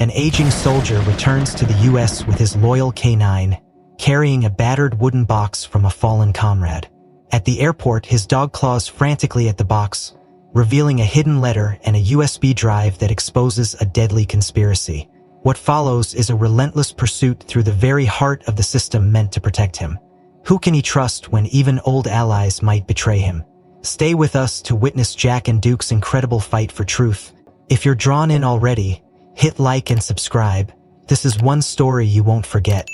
An aging soldier returns to the U.S. with his loyal K9, carrying a battered wooden box from a fallen comrade. At the airport, his dog claws frantically at the box, revealing a hidden letter and a USB drive that exposes a deadly conspiracy. What follows is a relentless pursuit through the very heart of the system meant to protect him. Who can he trust when even old allies might betray him? Stay with us to witness Jack and Duke's incredible fight for truth. If you're drawn in already, hit like and subscribe. This is one story you won't forget.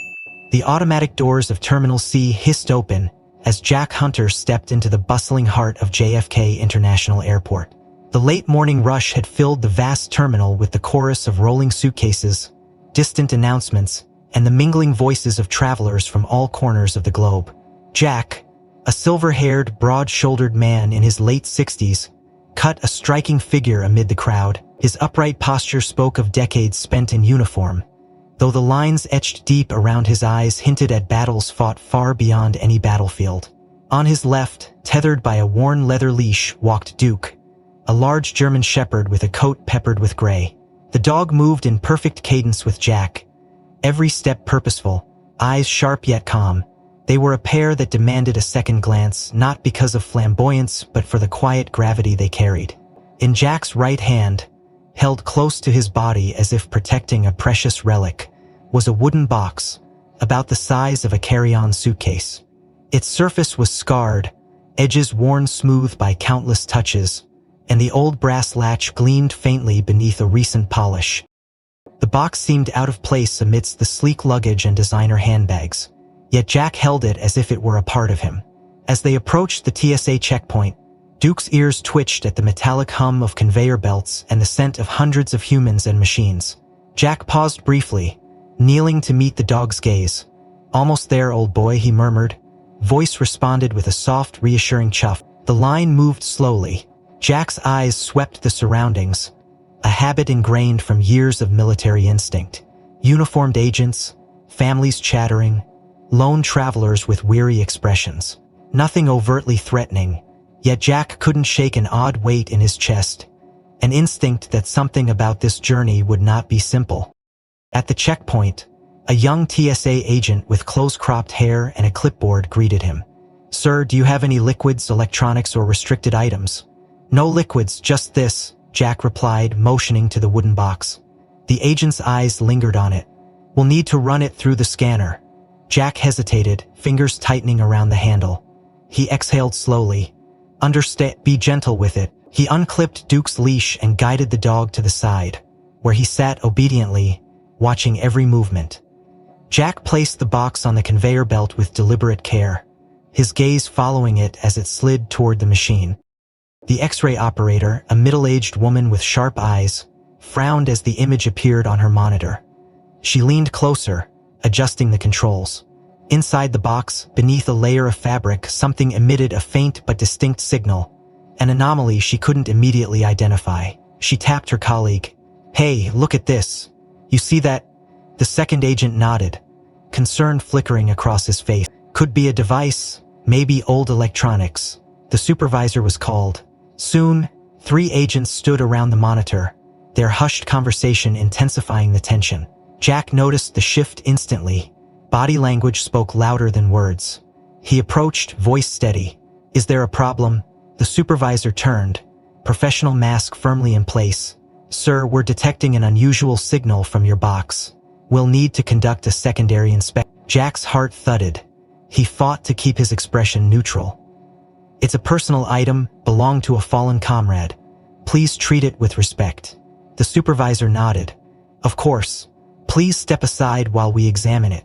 The automatic doors of Terminal C hissed open as Jack Hunter stepped into the bustling heart of JFK International Airport. The late morning rush had filled the vast terminal with the chorus of rolling suitcases, distant announcements, and the mingling voices of travelers from all corners of the globe. Jack, a silver-haired, broad-shouldered man in his late 60s, cut a striking figure amid the crowd. His upright posture spoke of decades spent in uniform, though the lines etched deep around his eyes hinted at battles fought far beyond any battlefield. On his left, tethered by a worn leather leash, walked Duke, a large German shepherd with a coat peppered with gray. The dog moved in perfect cadence with Jack, every step purposeful, eyes sharp yet calm. They were a pair that demanded a second glance, not because of flamboyance, but for the quiet gravity they carried. In Jack's right hand, held close to his body as if protecting a precious relic, was a wooden box, about the size of a carry-on suitcase. Its surface was scarred, edges worn smooth by countless touches, and the old brass latch gleamed faintly beneath a recent polish. The box seemed out of place amidst the sleek luggage and designer handbags, yet Jack held it as if it were a part of him. As they approached the TSA checkpoint, Duke's ears twitched at the metallic hum of conveyor belts and the scent of hundreds of humans and machines. Jack paused briefly, kneeling to meet the dog's gaze. "Almost there, old boy," he murmured. Voice responded with a soft, reassuring chuff. The line moved slowly. Jack's eyes swept the surroundings, a habit ingrained from years of military instinct. Uniformed agents, families chattering, lone travelers with weary expressions. Nothing overtly threatening, yet Jack couldn't shake an odd weight in his chest, an instinct that something about this journey would not be simple. At the checkpoint, a young TSA agent with close-cropped hair and a clipboard greeted him. "Sir, do you have any liquids, electronics, or restricted items?" "No liquids, just this," Jack replied, motioning to the wooden box. The agent's eyes lingered on it. "We'll need to run it through the scanner." Jack hesitated, fingers tightening around the handle. He exhaled slowly. "Understand, be gentle with it." He unclipped Duke's leash and guided the dog to the side, where he sat obediently, watching every movement. Jack placed the box on the conveyor belt with deliberate care, his gaze following it as it slid toward the machine. The X-ray operator, a middle-aged woman with sharp eyes, frowned as the image appeared on her monitor. She leaned closer, adjusting the controls. Inside the box, beneath a layer of fabric, something emitted a faint but distinct signal, an anomaly she couldn't immediately identify. She tapped her colleague. "Hey, look at this. You see that?" The second agent nodded, concern flickering across his face. "Could be a device, maybe old electronics." The supervisor was called. Soon, 3 agents stood around the monitor, their hushed conversation intensifying the tension. Jack noticed the shift instantly. Body language spoke louder than words. He approached, voice steady. "Is there a problem?" The supervisor turned, professional mask firmly in place. "Sir, we're detecting an unusual signal from your box. We'll need to conduct a secondary inspection." Jack's heart thudded. He fought to keep his expression neutral. "It's a personal item, belonged to a fallen comrade. Please treat it with respect." The supervisor nodded. "Of course. Please step aside while we examine it."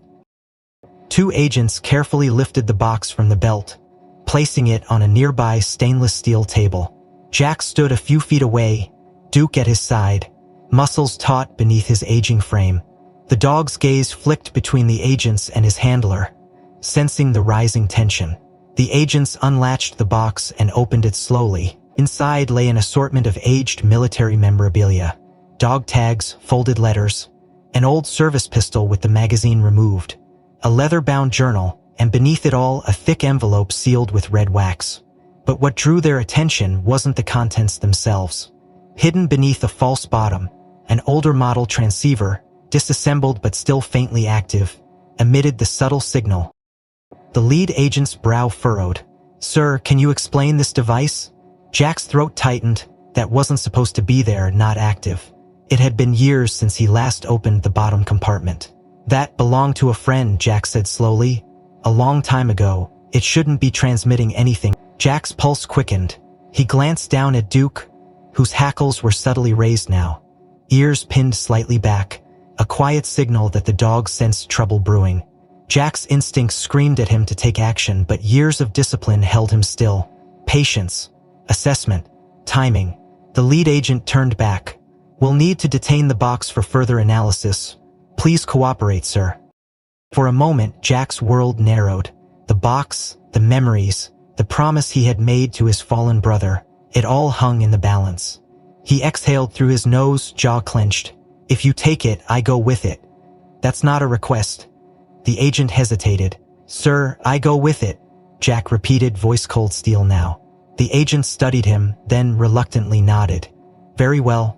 2 agents carefully lifted the box from the belt, placing it on a nearby stainless steel table. Jack stood a few feet away, Duke at his side, muscles taut beneath his aging frame. The dog's gaze flicked between the agents and his handler, sensing the rising tension. The agents unlatched the box and opened it slowly. Inside lay an assortment of aged military memorabilia, dog tags, folded letters, an old service pistol with the magazine removed, a leather-bound journal, and beneath it all a thick envelope sealed with red wax. But what drew their attention wasn't the contents themselves. Hidden beneath a false bottom, An older model transceiver, disassembled but still faintly active, emitted the subtle signal. The lead agent's brow furrowed. "Sir, can you explain this device?" Jack's throat tightened. That wasn't supposed to be there, not active. It had been years since he last opened the bottom compartment. "That belonged to a friend," Jack said slowly. "A long time ago. It shouldn't be transmitting anything." Jack's pulse quickened. He glanced down at Duke, whose hackles were subtly raised now, ears pinned slightly back, a quiet signal that the dog sensed trouble brewing. Jack's instincts screamed at him to take action, but years of discipline held him still. Patience, assessment, timing. The lead agent turned back. "We'll need to detain the box for further analysis. Please cooperate, sir." For a moment, Jack's world narrowed. The box, the memories, the promise he had made to his fallen brother, it all hung in the balance. He exhaled through his nose, jaw clenched. "If you take it, I go with it." "That's not a request." The agent hesitated. "Sir, I go with it," Jack repeated, voice cold steel now. The agent studied him, then reluctantly nodded. "Very well.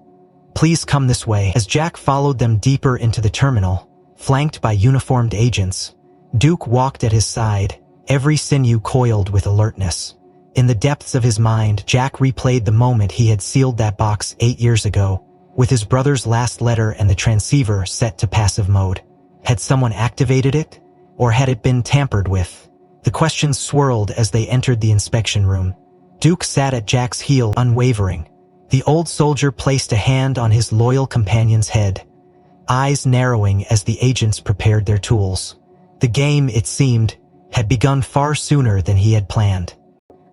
Please come this way." As Jack followed them deeper into the terminal, flanked by uniformed agents, Duke walked at his side, every sinew coiled with alertness. In the depths of his mind, Jack replayed the moment he had sealed that box 8 years ago, with his brother's last letter and the transceiver set to passive mode. Had someone activated it? Or had it been tampered with? The questions swirled as they entered the inspection room. Duke sat at Jack's heel, unwavering. The old soldier placed a hand on his loyal companion's head, eyes narrowing as the agents prepared their tools. The game, it seemed, had begun far sooner than he had planned.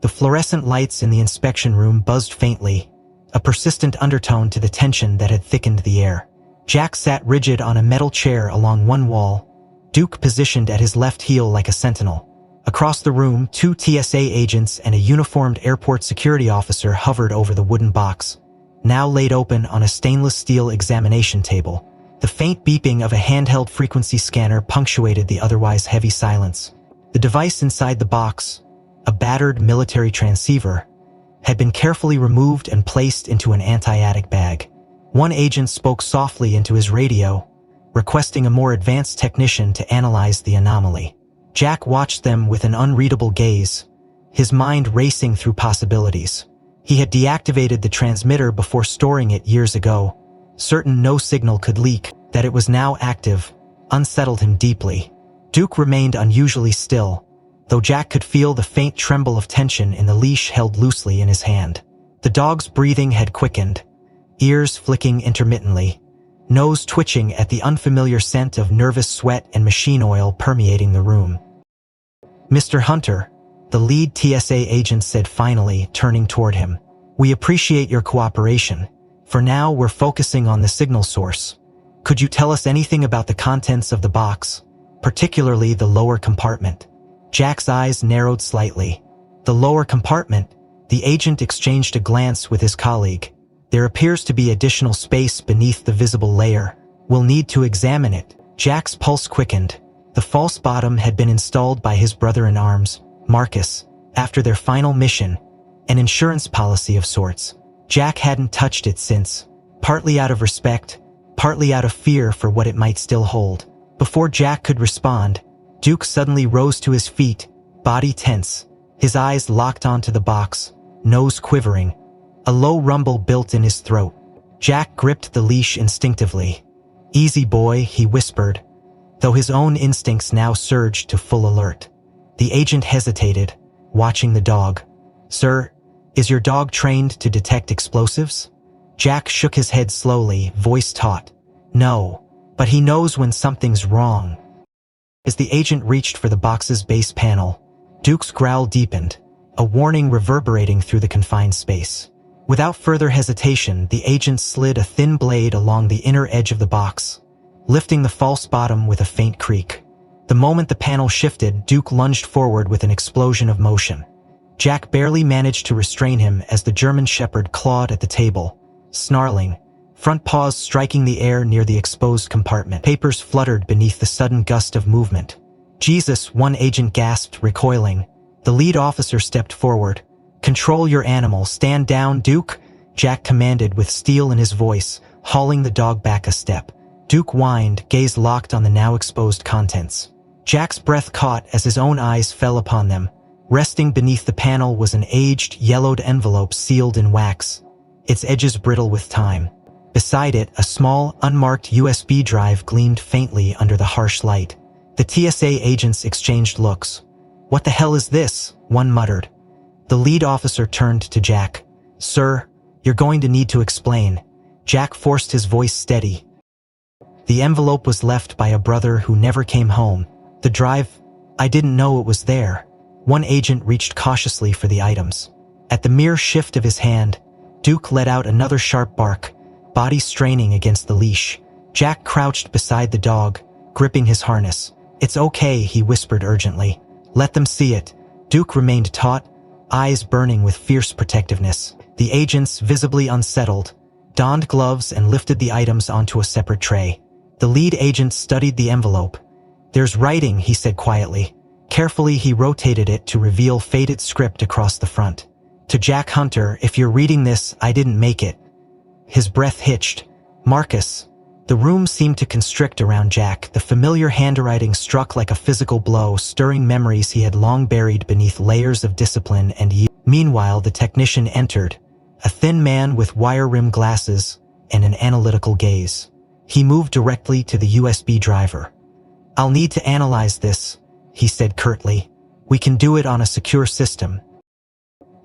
The fluorescent lights in the inspection room buzzed faintly, a persistent undertone to the tension that had thickened the air. Jack sat rigid on a metal chair along one wall, Duke positioned at his left heel like a sentinel. Across the room, 2 TSA agents and a uniformed airport security officer hovered over the wooden box, now laid open on a stainless steel examination table. The faint beeping of a handheld frequency scanner punctuated the otherwise heavy silence. The device inside the box, a battered military transceiver, had been carefully removed and placed into an anti-attic bag. One agent spoke softly into his radio, requesting a more advanced technician to analyze the anomaly. Jack watched them with an unreadable gaze, his mind racing through possibilities. He had deactivated the transmitter before storing it years ago, certain no signal could leak. That it was now active unsettled him deeply. Duke remained unusually still, though Jack could feel the faint tremble of tension in the leash held loosely in his hand. The dog's breathing had quickened, ears flicking intermittently, nose twitching at the unfamiliar scent of nervous sweat and machine oil permeating the room. "Mr. Hunter," the lead TSA agent said finally, turning toward him, "we appreciate your cooperation. For now, we're focusing on the signal source. Could you tell us anything about the contents of the box, particularly the lower compartment?" Jack's eyes narrowed slightly. "The lower compartment?" The agent exchanged a glance with his colleague. "There appears to be additional space beneath the visible layer. We'll need to examine it." Jack's pulse quickened. The false bottom had been installed by his brother-in-arms, Marcus, after their final mission, an insurance policy of sorts. Jack hadn't touched it since, partly out of respect, partly out of fear for what it might still hold. Before Jack could respond, Duke suddenly rose to his feet, body tense, his eyes locked onto the box, nose quivering. A low rumble built in his throat. Jack gripped the leash instinctively. "Easy, boy," he whispered, though his own instincts now surged to full alert. The agent hesitated, watching the dog. "Sir, is your dog trained to detect explosives?" Jack shook his head slowly, voice taut. "No, but he knows when something's wrong." As the agent reached for the box's base panel, Duke's growl deepened, a warning reverberating through the confined space. Without further hesitation, the agent slid a thin blade along the inner edge of the box, lifting the false bottom with a faint creak. The moment the panel shifted, Duke lunged forward with an explosion of motion. Jack barely managed to restrain him as the German shepherd clawed at the table, snarling, front paws striking the air near the exposed compartment. Papers fluttered beneath the sudden gust of movement. "Jesus," one agent gasped, recoiling. The lead officer stepped forward. "Control your animal, stand down, Duke," Jack commanded with steel in his voice, hauling the dog back a step. Duke whined, gaze locked on the now exposed contents. Jack's breath caught as his own eyes fell upon them. Resting beneath the panel was an aged, yellowed envelope sealed in wax, its edges brittle with time. Beside it, a small, unmarked USB drive gleamed faintly under the harsh light. The TSA agents exchanged looks. "What the hell is this?" one muttered. The lead officer turned to Jack. "Sir, you're going to need to explain." Jack forced his voice steady. "The envelope was left by a brother who never came home. The drive, I didn't know it was there." One agent reached cautiously for the items. At the mere shift of his hand, Duke let out another sharp bark, body straining against the leash. Jack crouched beside the dog, gripping his harness. "It's okay," he whispered urgently. "Let them see it." Duke remained taut, eyes burning with fierce protectiveness. The agents, visibly unsettled, donned gloves and lifted the items onto a separate tray. The lead agent studied the envelope. "There's writing," he said quietly. Carefully, he rotated it to reveal faded script across the front. "To Jack Hunter, if you're reading this, I didn't make it." His breath hitched. "Marcus." The room seemed to constrict around Jack. The familiar handwriting struck like a physical blow, stirring memories he had long buried beneath layers of discipline and years. Meanwhile, the technician entered, a thin man with wire-rimmed glasses and an analytical gaze. He moved directly to the USB driver. "I'll need to analyze this," he said curtly. "We can do it on a secure system."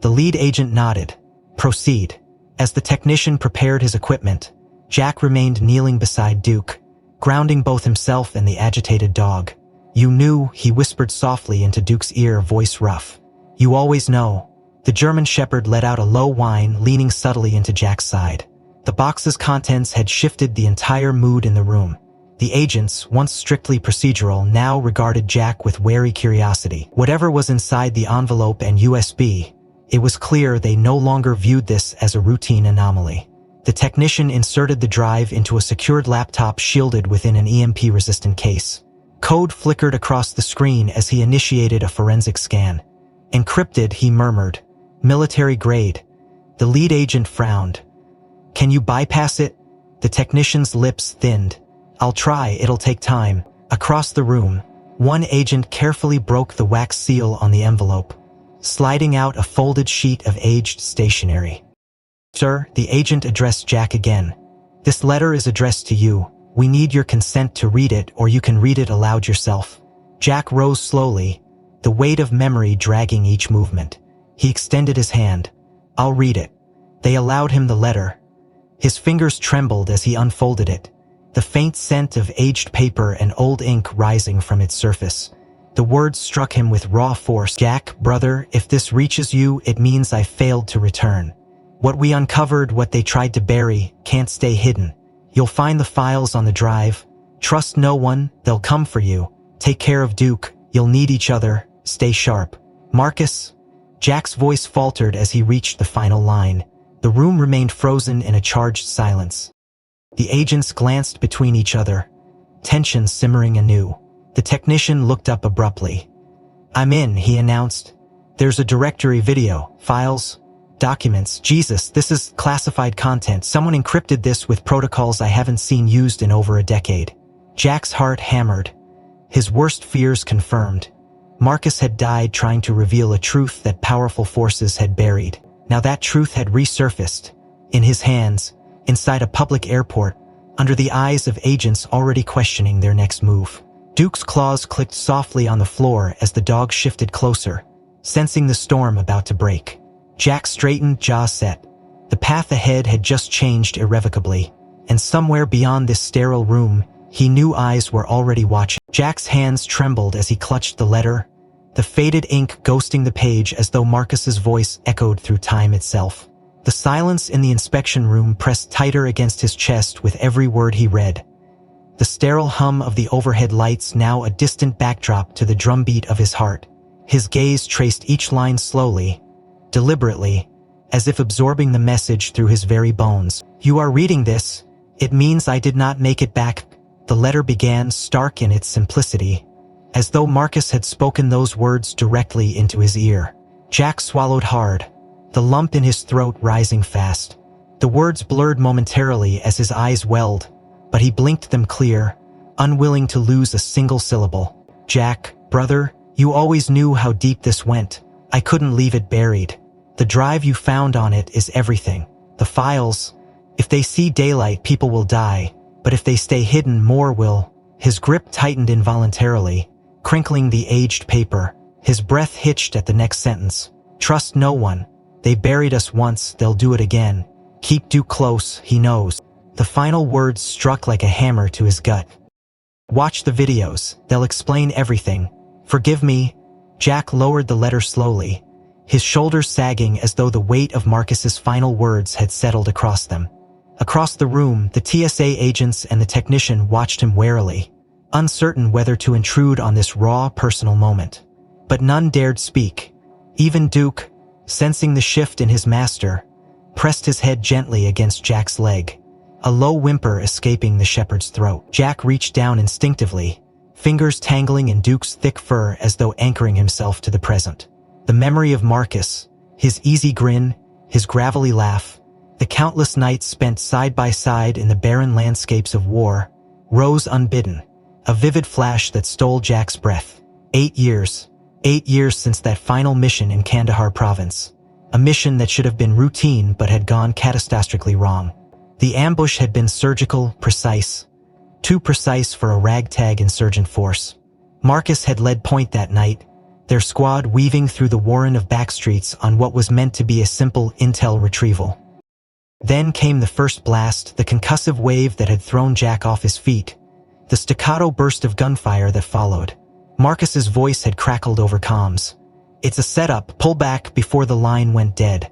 The lead agent nodded. "Proceed." As the technician prepared his equipment, Jack remained kneeling beside Duke, grounding both himself and the agitated dog. "You knew," he whispered softly into Duke's ear, voice rough. "You always know." The German shepherd let out a low whine, leaning subtly into Jack's side. The box's contents had shifted the entire mood in the room. The agents, once strictly procedural, now regarded Jack with wary curiosity. Whatever was inside the envelope and USB, it was clear they no longer viewed this as a routine anomaly. The technician inserted the drive into a secured laptop shielded within an EMP-resistant case. Code flickered across the screen as he initiated a forensic scan. "Encrypted," he murmured. "Military grade." The lead agent frowned. "Can you bypass it?" The technician's lips thinned. "I'll try, it'll take time." Across the room, one agent carefully broke the wax seal on the envelope, sliding out a folded sheet of aged stationery. "Sir," the agent addressed Jack again. "This letter is addressed to you. We need your consent to read it, or you can read it aloud yourself." Jack rose slowly, the weight of memory dragging each movement. He extended his hand. "I'll read it." They allowed him the letter. His fingers trembled as he unfolded it, the faint scent of aged paper and old ink rising from its surface. The words struck him with raw force. "Jack, brother, if this reaches you, it means I failed to return. What we uncovered, what they tried to bury, can't stay hidden. You'll find the files on the drive. Trust no one, they'll come for you. Take care of Duke, you'll need each other, stay sharp. Marcus?" Jack's voice faltered as he reached the final line. The room remained frozen in a charged silence. The agents glanced between each other, tension simmering anew. The technician looked up abruptly. "I'm in," he announced. "There's a directory, video, files, documents. Jesus, this is classified content. Someone encrypted this with protocols I haven't seen used in over a decade." Jack's heart hammered. His worst fears confirmed. Marcus had died trying to reveal a truth that powerful forces had buried. Now that truth had resurfaced, in his hands, inside a public airport, under the eyes of agents already questioning their next move. Duke's claws clicked softly on the floor as the dog shifted closer, sensing the storm about to break. Jack straightened, jaw set. The path ahead had just changed irrevocably, and somewhere beyond this sterile room, he knew eyes were already watching. Jack's hands trembled as he clutched the letter, the faded ink ghosting the page as though Marcus's voice echoed through time itself. The silence in the inspection room pressed tighter against his chest with every word he read. The sterile hum of the overhead lights now a distant backdrop to the drumbeat of his heart. His gaze traced each line slowly, deliberately, as if absorbing the message through his very bones. "You are reading this. It means I did not make it back." The letter began, stark in its simplicity, as though Marcus had spoken those words directly into his ear. Jack swallowed hard, the lump in his throat rising fast. The words blurred momentarily as his eyes welled, but he blinked them clear, unwilling to lose a single syllable. "Jack, brother, you always knew how deep this went. I couldn't leave it buried. The drive you found on it is everything. The files, if they see daylight, people will die, but if they stay hidden, more will." His grip tightened involuntarily, crinkling the aged paper. His breath hitched at the next sentence. "Trust no one. They buried us once, they'll do it again. Keep Duke close, he knows." The final words struck like a hammer to his gut. "Watch the videos, they'll explain everything. Forgive me." Jack lowered the letter slowly, his shoulders sagging as though the weight of Marcus's final words had settled across them. Across the room, the TSA agents and the technician watched him warily, uncertain whether to intrude on this raw, personal moment. But none dared speak. Even Duke, sensing the shift in his master, pressed his head gently against Jack's leg, a low whimper escaping the shepherd's throat. Jack reached down instinctively, fingers tangling in Duke's thick fur as though anchoring himself to the present. The memory of Marcus, his easy grin, his gravelly laugh, the countless nights spent side by side in the barren landscapes of war, rose unbidden, a vivid flash that stole Jack's breath. 8 years. 8 years since that final mission in Kandahar province. A mission that should have been routine but had gone catastrophically wrong. The ambush had been surgical, precise. Too precise for a ragtag insurgent force. Marcus had led point that night, their squad weaving through the warren of backstreets on what was meant to be a simple intel retrieval. Then came the first blast, the concussive wave that had thrown Jack off his feet, the staccato burst of gunfire that followed. Marcus's voice had crackled over comms. "It's a setup, pull back," before the line went dead.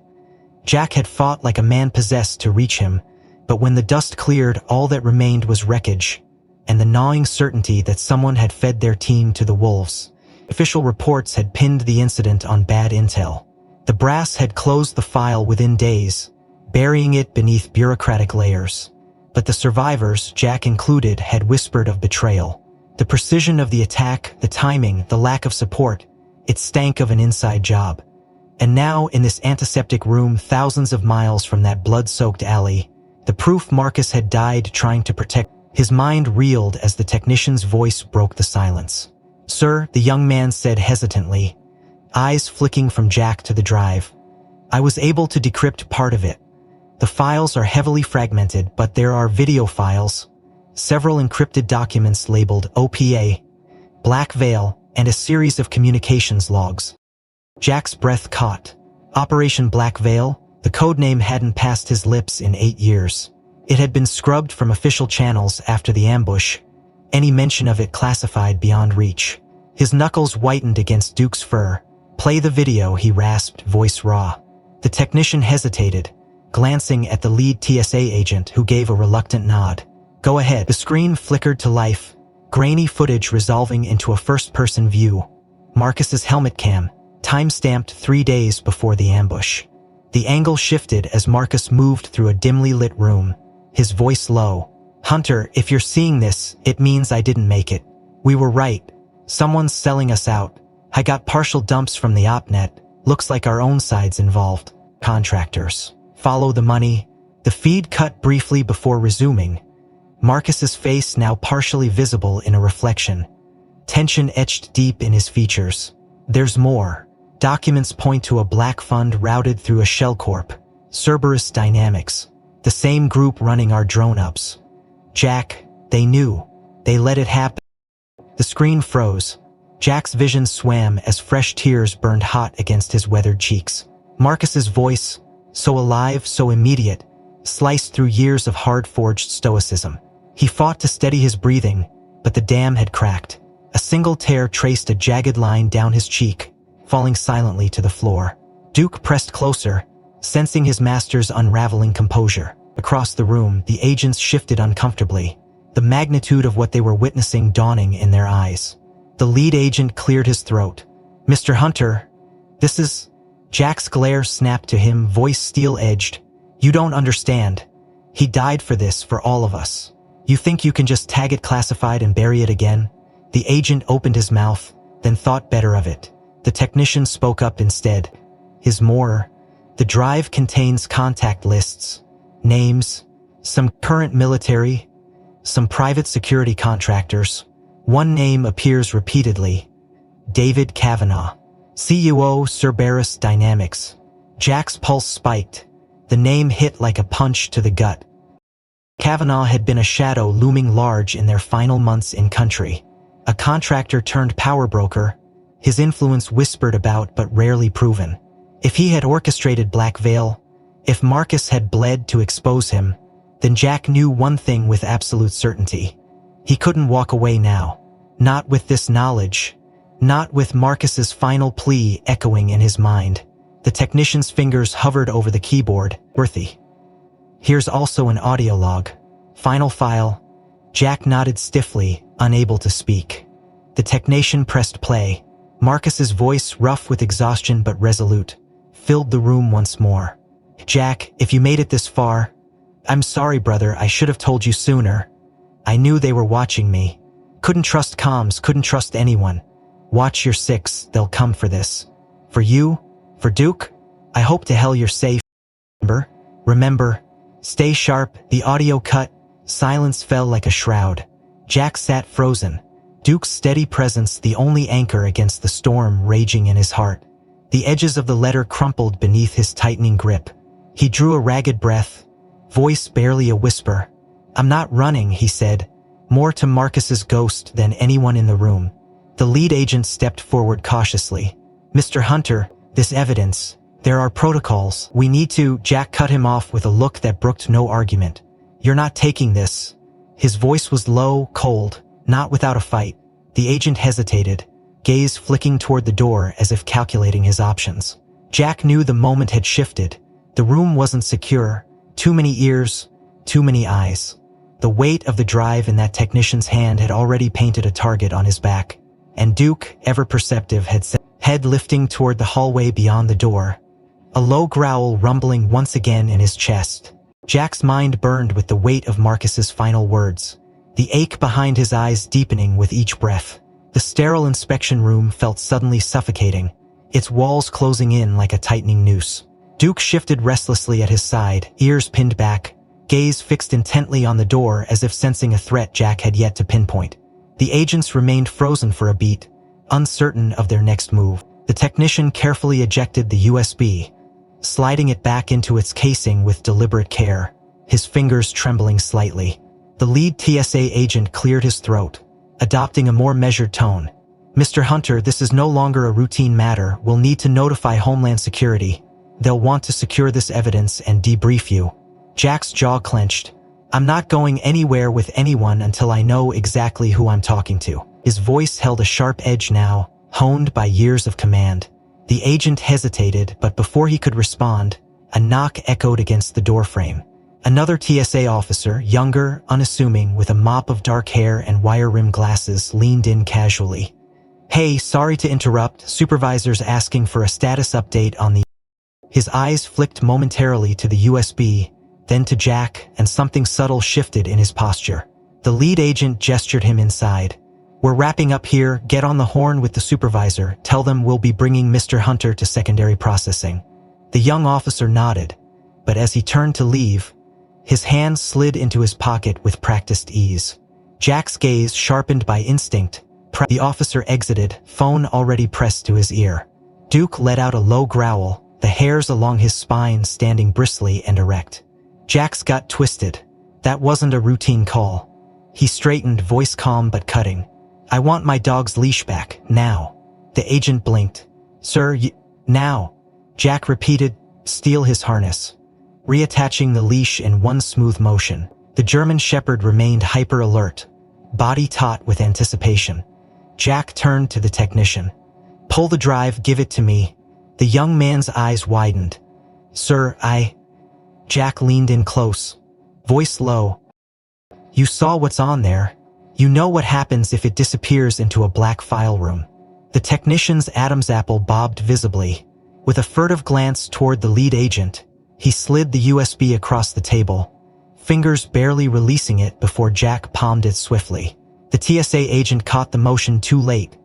Jack had fought like a man possessed to reach him, but when the dust cleared, all that remained was wreckage, and the gnawing certainty that someone had fed their team to the wolves. Official reports had pinned the incident on bad intel. The brass had closed the file within days, burying it beneath bureaucratic layers. But the survivors, Jack included, had whispered of betrayal. The precision of the attack, the timing, the lack of support, it stank of an inside job. And now, in this antiseptic room thousands of miles from that blood-soaked alley, the proof Marcus had died trying to protect. His mind reeled as the technician's voice broke the silence. "Sir," the young man said hesitantly, eyes flicking from Jack to the drive. "I was able to decrypt part of it. The files are heavily fragmented, but there are video files, several encrypted documents labeled OPA, Black Veil, and a series of communications logs." Jack's breath caught. Operation Black Veil, the codename hadn't passed his lips in 8 years. It had been scrubbed from official channels after the ambush, any mention of it classified beyond reach. His knuckles whitened against Duke's fur. "Play the video," he rasped, voice raw. The technician hesitated, glancing at the lead TSA agent who gave a reluctant nod. "Go ahead." The screen flickered to life, grainy footage resolving into a first-person view. Marcus's helmet cam, time-stamped 3 days before the ambush. The angle shifted as Marcus moved through a dimly lit room, his voice low. "Hunter, if you're seeing this, it means I didn't make it. We were right. Someone's selling us out. I got partial dumps from the OpNet. Looks like our own side's involved. Contractors. Follow the money." The feed cut briefly before resuming, Marcus's face now partially visible in a reflection. Tension etched deep in his features. "There's more. Documents point to a black fund routed through a shell corp. Cerberus Dynamics. The same group running our drone-ups. Jack, they knew. They let it happen." The screen froze. Jack's vision swam as fresh tears burned hot against his weathered cheeks. Marcus's voice, so alive, so immediate, sliced through years of hard-forged stoicism. He fought to steady his breathing, but the dam had cracked. A single tear traced a jagged line down his cheek, falling silently to the floor. Duke pressed closer, sensing his master's unraveling composure. Across the room, the agents shifted uncomfortably, the magnitude of what they were witnessing dawning in their eyes. The lead agent cleared his throat. "Mr. Hunter, this is..." Jack's glare snapped to him, voice steel-edged. "You don't understand. He died for this, for all of us. You think you can just tag it classified and bury it again?" The agent opened his mouth, then thought better of it. The technician spoke up instead. "The drive contains contact lists. Names, some current military, some private security contractors. One name appears repeatedly: David Kavanaugh, CUO Cerberus Dynamics. Jack's pulse spiked. The name hit like a punch to the gut. Kavanaugh had been a shadow looming large in their final months in country. A contractor turned power broker, his influence whispered about but rarely proven. If he had orchestrated Black Veil, if Marcus had bled to expose him, then Jack knew one thing with absolute certainty. He couldn't walk away now. Not with this knowledge. Not with Marcus's final plea echoing in his mind. The technician's fingers hovered over the keyboard. Worthy. Here's also an audio log. Final file. Jack nodded stiffly, unable to speak. The technician pressed play. Marcus's voice, rough with exhaustion but resolute, filled the room once more. Jack, if you made it this far, I'm sorry, brother, I should have told you sooner. I knew they were watching me. Couldn't trust comms, couldn't trust anyone. Watch your six, they'll come for this. For you, for Duke, I hope to hell you're safe. Remember, stay sharp. The audio cut, silence fell like a shroud. Jack sat frozen, Duke's steady presence the only anchor against the storm raging in his heart. The edges of the letter crumpled beneath his tightening grip. He drew a ragged breath, voice barely a whisper. I'm not running, he said, more to Marcus's ghost than anyone in the room. The lead agent stepped forward cautiously. Mr. Hunter, this evidence, there are protocols. We need to. Jack cut him off with a look that brooked no argument. You're not taking this. His voice was low, cold, not without a fight. The agent hesitated, gaze flicking toward the door as if calculating his options. Jack knew the moment had shifted. The room wasn't secure. Too many ears, too many eyes. The weight of the drive in that technician's hand had already painted a target on his back. And Duke, ever perceptive, had said, head lifting toward the hallway beyond the door. A low growl rumbling once again in his chest. Jack's mind burned with the weight of Marcus's final words, the ache behind his eyes deepening with each breath. The sterile inspection room felt suddenly suffocating, its walls closing in like a tightening noose. Duke shifted restlessly at his side, ears pinned back, gaze fixed intently on the door as if sensing a threat Jack had yet to pinpoint. The agents remained frozen for a beat, uncertain of their next move. The technician carefully ejected the USB, sliding it back into its casing with deliberate care, his fingers trembling slightly. The lead TSA agent cleared his throat, adopting a more measured tone. Mr. Hunter, this is no longer a routine matter. We'll need to notify Homeland Security. They'll want to secure this evidence and debrief you. Jack's jaw clenched. I'm not going anywhere with anyone until I know exactly who I'm talking to. His voice held a sharp edge now, honed by years of command. The agent hesitated, but before he could respond, a knock echoed against the doorframe. Another TSA officer, younger, unassuming, with a mop of dark hair and wire-rimmed glasses, leaned in casually. Hey, sorry to interrupt, supervisor's asking for a status update on the... His eyes flicked momentarily to the USB, then to Jack, and something subtle shifted in his posture. The lead agent gestured him inside. We're wrapping up here, get on the horn with the supervisor, tell them we'll be bringing Mr. Hunter to secondary processing. The young officer nodded, but as he turned to leave, his hand slid into his pocket with practiced ease. Jack's gaze sharpened by instinct. The officer exited, phone already pressed to his ear. Duke let out a low growl, the hairs along his spine standing bristly and erect. Jack's gut twisted. That wasn't a routine call. He straightened, voice calm but cutting. I want my dog's leash back, now. The agent blinked. Sir, now. Jack repeated, steal his harness. Reattaching the leash in one smooth motion. The German shepherd remained hyper-alert, body taut with anticipation. Jack turned to the technician. Pull the drive, give it to me. The young man's eyes widened. Sir, Jack leaned in close, voice low. You saw what's on there. You know what happens if it disappears into a black file room. The technician's Adam's apple bobbed visibly. With a furtive glance toward the lead agent, he slid the USB across the table, fingers barely releasing it before Jack palmed it swiftly. The TSA agent caught the motion too late,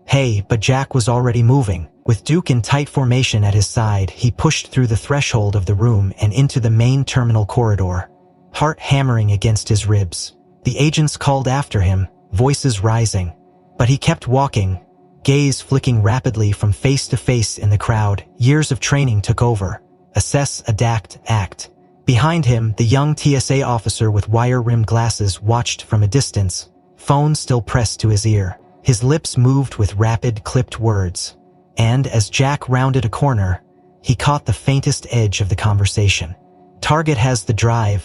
Hey, but Jack was already moving. With Duke in tight formation at his side, he pushed through the threshold of the room and into the main terminal corridor, heart hammering against his ribs. The agents called after him, voices rising. But he kept walking, gaze flicking rapidly from face to face in the crowd. Years of training took over. Assess, adapt, act. Behind him, the young TSA officer with wire-rimmed glasses watched from a distance, phone still pressed to his ear. His lips moved with rapid, clipped words. And as Jack rounded a corner, he caught the faintest edge of the conversation. Target has the drive.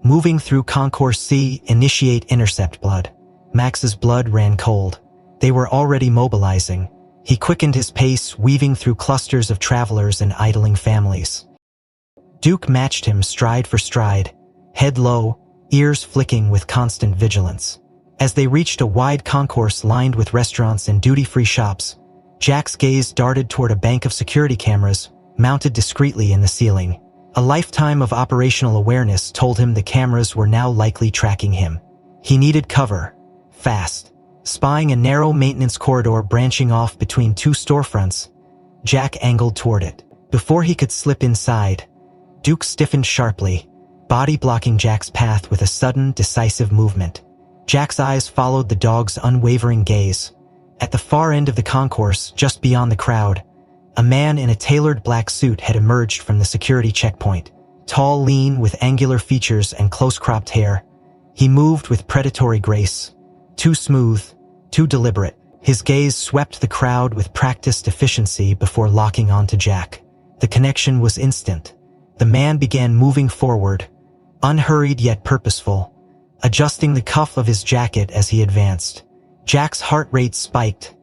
Moving through Concourse C, initiate intercept blood. Max's blood ran cold. They were already mobilizing. He quickened his pace, weaving through clusters of travelers and idling families. Duke matched him stride for stride, head low, ears flicking with constant vigilance. As they reached a wide concourse lined with restaurants and duty-free shops, Jack's gaze darted toward a bank of security cameras, mounted discreetly in the ceiling. A lifetime of operational awareness told him the cameras were now likely tracking him. He needed cover. Fast. Spying a narrow maintenance corridor branching off between two storefronts, Jack angled toward it. Before he could slip inside, Duke stiffened sharply, body blocking Jack's path with a sudden, decisive movement. Jack's eyes followed the dog's unwavering gaze. At the far end of the concourse, just beyond the crowd, a man in a tailored black suit had emerged from the security checkpoint. Tall, lean, with angular features and close-cropped hair, he moved with predatory grace. Too smooth, too deliberate. His gaze swept the crowd with practiced efficiency before locking onto Jack. The connection was instant. The man began moving forward, unhurried yet purposeful, adjusting the cuff of his jacket as he advanced. Jack's heart rate spiked.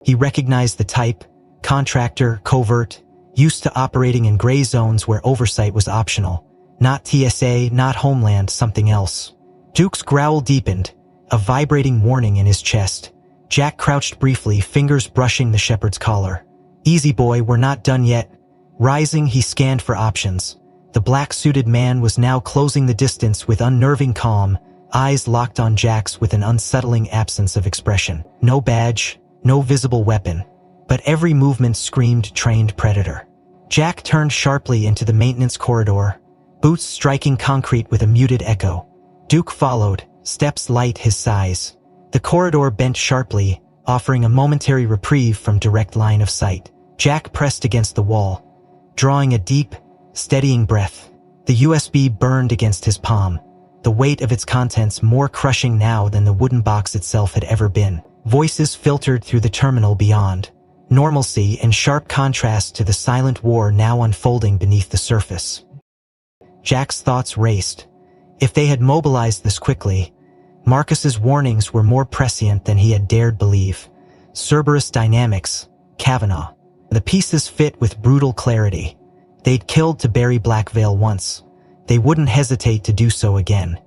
He recognized the type, contractor, covert, used to operating in gray zones where oversight was optional. Not TSA, not Homeland, something else. Duke's growl deepened, a vibrating warning in his chest. Jack crouched briefly, fingers brushing the shepherd's collar. Easy boy, we're not done yet. Rising, he scanned for options. The black-suited man was now closing the distance with unnerving calm, eyes locked on Jack's with an unsettling absence of expression. No badge, no visible weapon, but every movement screamed trained predator. Jack turned sharply into the maintenance corridor, boots striking concrete with a muted echo. Duke followed, steps light his size. The corridor bent sharply, offering a momentary reprieve from direct line of sight. Jack pressed against the wall, drawing a deep, steadying breath. The USB burned against his palm, the weight of its contents more crushing now than the wooden box itself had ever been. Voices filtered through the terminal beyond, normalcy in sharp contrast to the silent war now unfolding beneath the surface. Jack's thoughts raced. If they had mobilized this quickly, Marcus's warnings were more prescient than he had dared believe. Cerberus dynamics, Kavanaugh. The pieces fit with brutal clarity. They'd killed to bury Black Veil once. They wouldn't hesitate to do so again.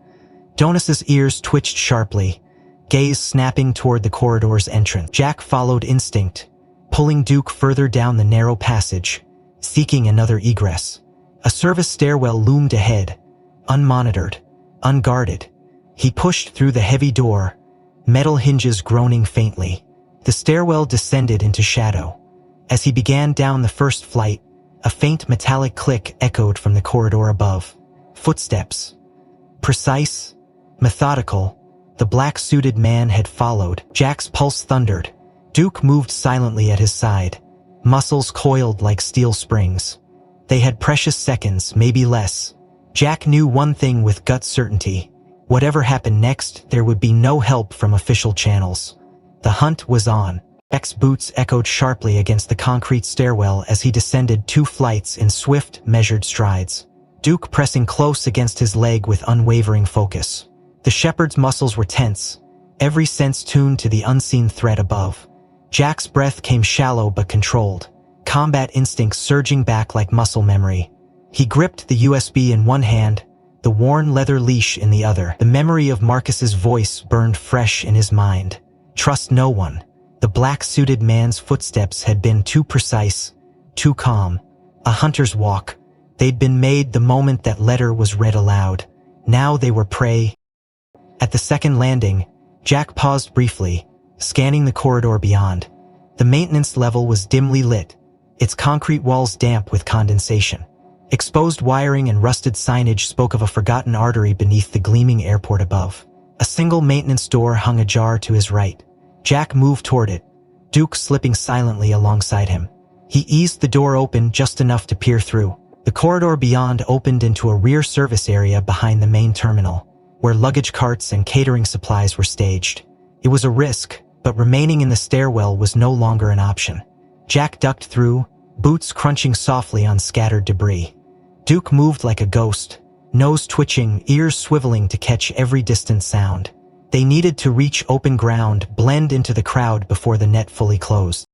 Donus's ears twitched sharply, gaze snapping toward the corridor's entrance. Jack followed instinct, pulling Duke further down the narrow passage, seeking another egress. A service stairwell loomed ahead, unmonitored, unguarded. He pushed through the heavy door, metal hinges groaning faintly. The stairwell descended into shadow. As he began down the first flight, a faint metallic click echoed from the corridor above. Footsteps. Precise, methodical, the black-suited man had followed. Jack's pulse thundered. Duke moved silently at his side, muscles coiled like steel springs. They had precious seconds, maybe less. Jack knew one thing with gut certainty. Whatever happened next, there would be no help from official channels. The hunt was on. Jack's boots echoed sharply against the concrete stairwell as he descended 2 flights in swift, measured strides. Duke pressing close against his leg with unwavering focus. The shepherd's muscles were tense, every sense tuned to the unseen threat above. Jack's breath came shallow but controlled, combat instincts surging back like muscle memory. He gripped the USB in one hand, the worn leather leash in the other. The memory of Marcus's voice burned fresh in his mind. Trust no one. The black-suited man's footsteps had been too precise, too calm. A hunter's walk. They'd been made the moment that letter was read aloud. Now they were prey. At the second landing, Jack paused briefly, scanning the corridor beyond. The maintenance level was dimly lit, its concrete walls damp with condensation. Exposed wiring and rusted signage spoke of a forgotten artery beneath the gleaming airport above. A single maintenance door hung ajar to his right. Jack moved toward it, Duke slipping silently alongside him. He eased the door open just enough to peer through. The corridor beyond opened into a rear service area behind the main terminal, where luggage carts and catering supplies were staged. It was a risk, but remaining in the stairwell was no longer an option. Jack ducked through, boots crunching softly on scattered debris. Duke moved like a ghost, nose twitching, ears swiveling to catch every distant sound. They needed to reach open ground, blend into the crowd before the net fully closed.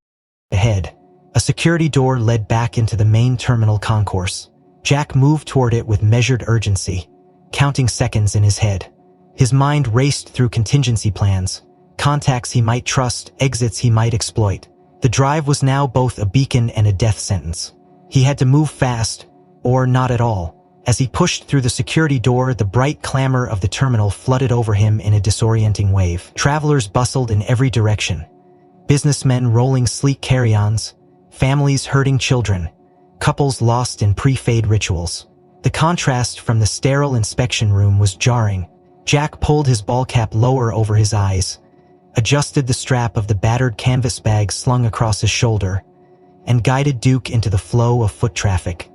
Ahead, a security door led back into the main terminal concourse. Jack moved toward it with measured urgency, counting seconds in his head. His mind raced through contingency plans, contacts he might trust, exits he might exploit. The drive was now both a beacon and a death sentence. He had to move fast, or not at all. As he pushed through the security door, the bright clamor of the terminal flooded over him in a disorienting wave. Travelers bustled in every direction. Businessmen rolling sleek carry-ons, families herding children, couples lost in pre-fade rituals. The contrast from the sterile inspection room was jarring. Jack pulled his ball cap lower over his eyes, adjusted the strap of the battered canvas bag slung across his shoulder, and guided Duke into the flow of foot traffic.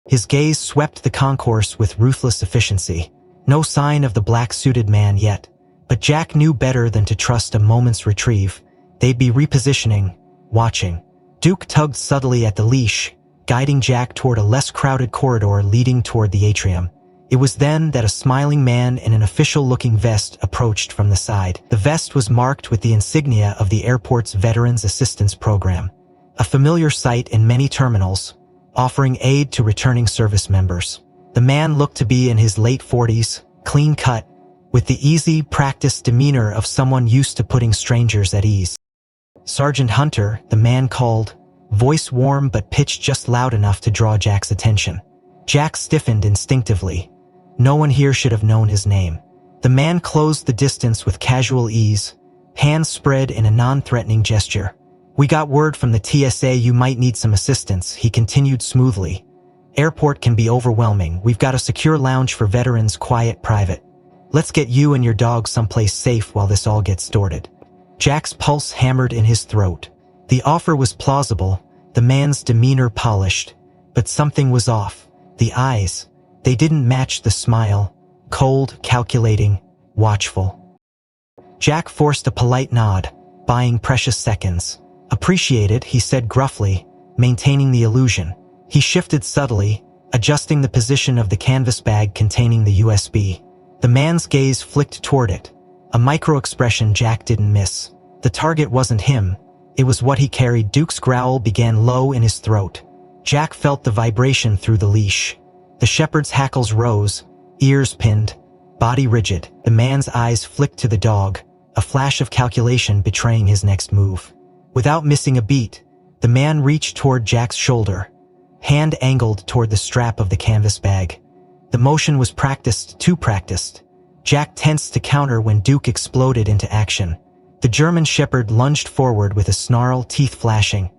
His gaze swept the concourse with ruthless efficiency. No sign of the black-suited man yet, but Jack knew better than to trust a moment's retrieve. They'd be repositioning, watching. Duke tugged subtly at the leash, guiding Jack toward a less crowded corridor leading toward the atrium. It was then that a smiling man in an official-looking vest approached from the side. The vest was marked with the insignia of the airport's Veterans Assistance Program, a familiar sight in many terminals, offering aid to returning service members. The man looked to be in his late 40s, clean-cut, with the easy, practiced demeanor of someone used to putting strangers at ease. "Sergeant Hunter," the man called, voice warm but pitched just loud enough to draw Jack's attention. Jack stiffened instinctively. No one here should have known his name. The man closed the distance with casual ease, hands spread in a non-threatening gesture. "We got word from the TSA you might need some assistance," he continued smoothly. "Airport can be overwhelming. We've got a secure lounge for veterans, quiet, private. Let's get you and your dog someplace safe while this all gets sorted." Jack's pulse hammered in his throat. The offer was plausible, the man's demeanor polished, but something was off. The eyes, they didn't match the smile, cold, calculating, watchful. Jack forced a polite nod, buying precious seconds. "Appreciated," he said gruffly, maintaining the illusion. He shifted subtly, adjusting the position of the canvas bag containing the USB. The man's gaze flicked toward it, a micro-expression Jack didn't miss. The target wasn't him, it was what he carried. Duke's growl began low in his throat. Jack felt the vibration through the leash. The shepherd's hackles rose, ears pinned, body rigid. The man's eyes flicked to the dog, a flash of calculation betraying his next move. Without missing a beat, the man reached toward Jack's shoulder, hand angled toward the strap of the canvas bag. The motion was practiced, too practiced. Jack tensed to counter when Duke exploded into action. The German shepherd lunged forward with a snarl, teeth flashing.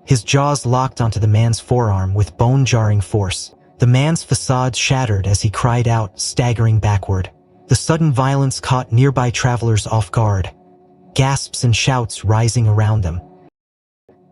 His jaws locked onto the man's forearm with bone-jarring force. The man's facade shattered as he cried out, staggering backward. The sudden violence caught nearby travelers off guard, gasps and shouts rising around them.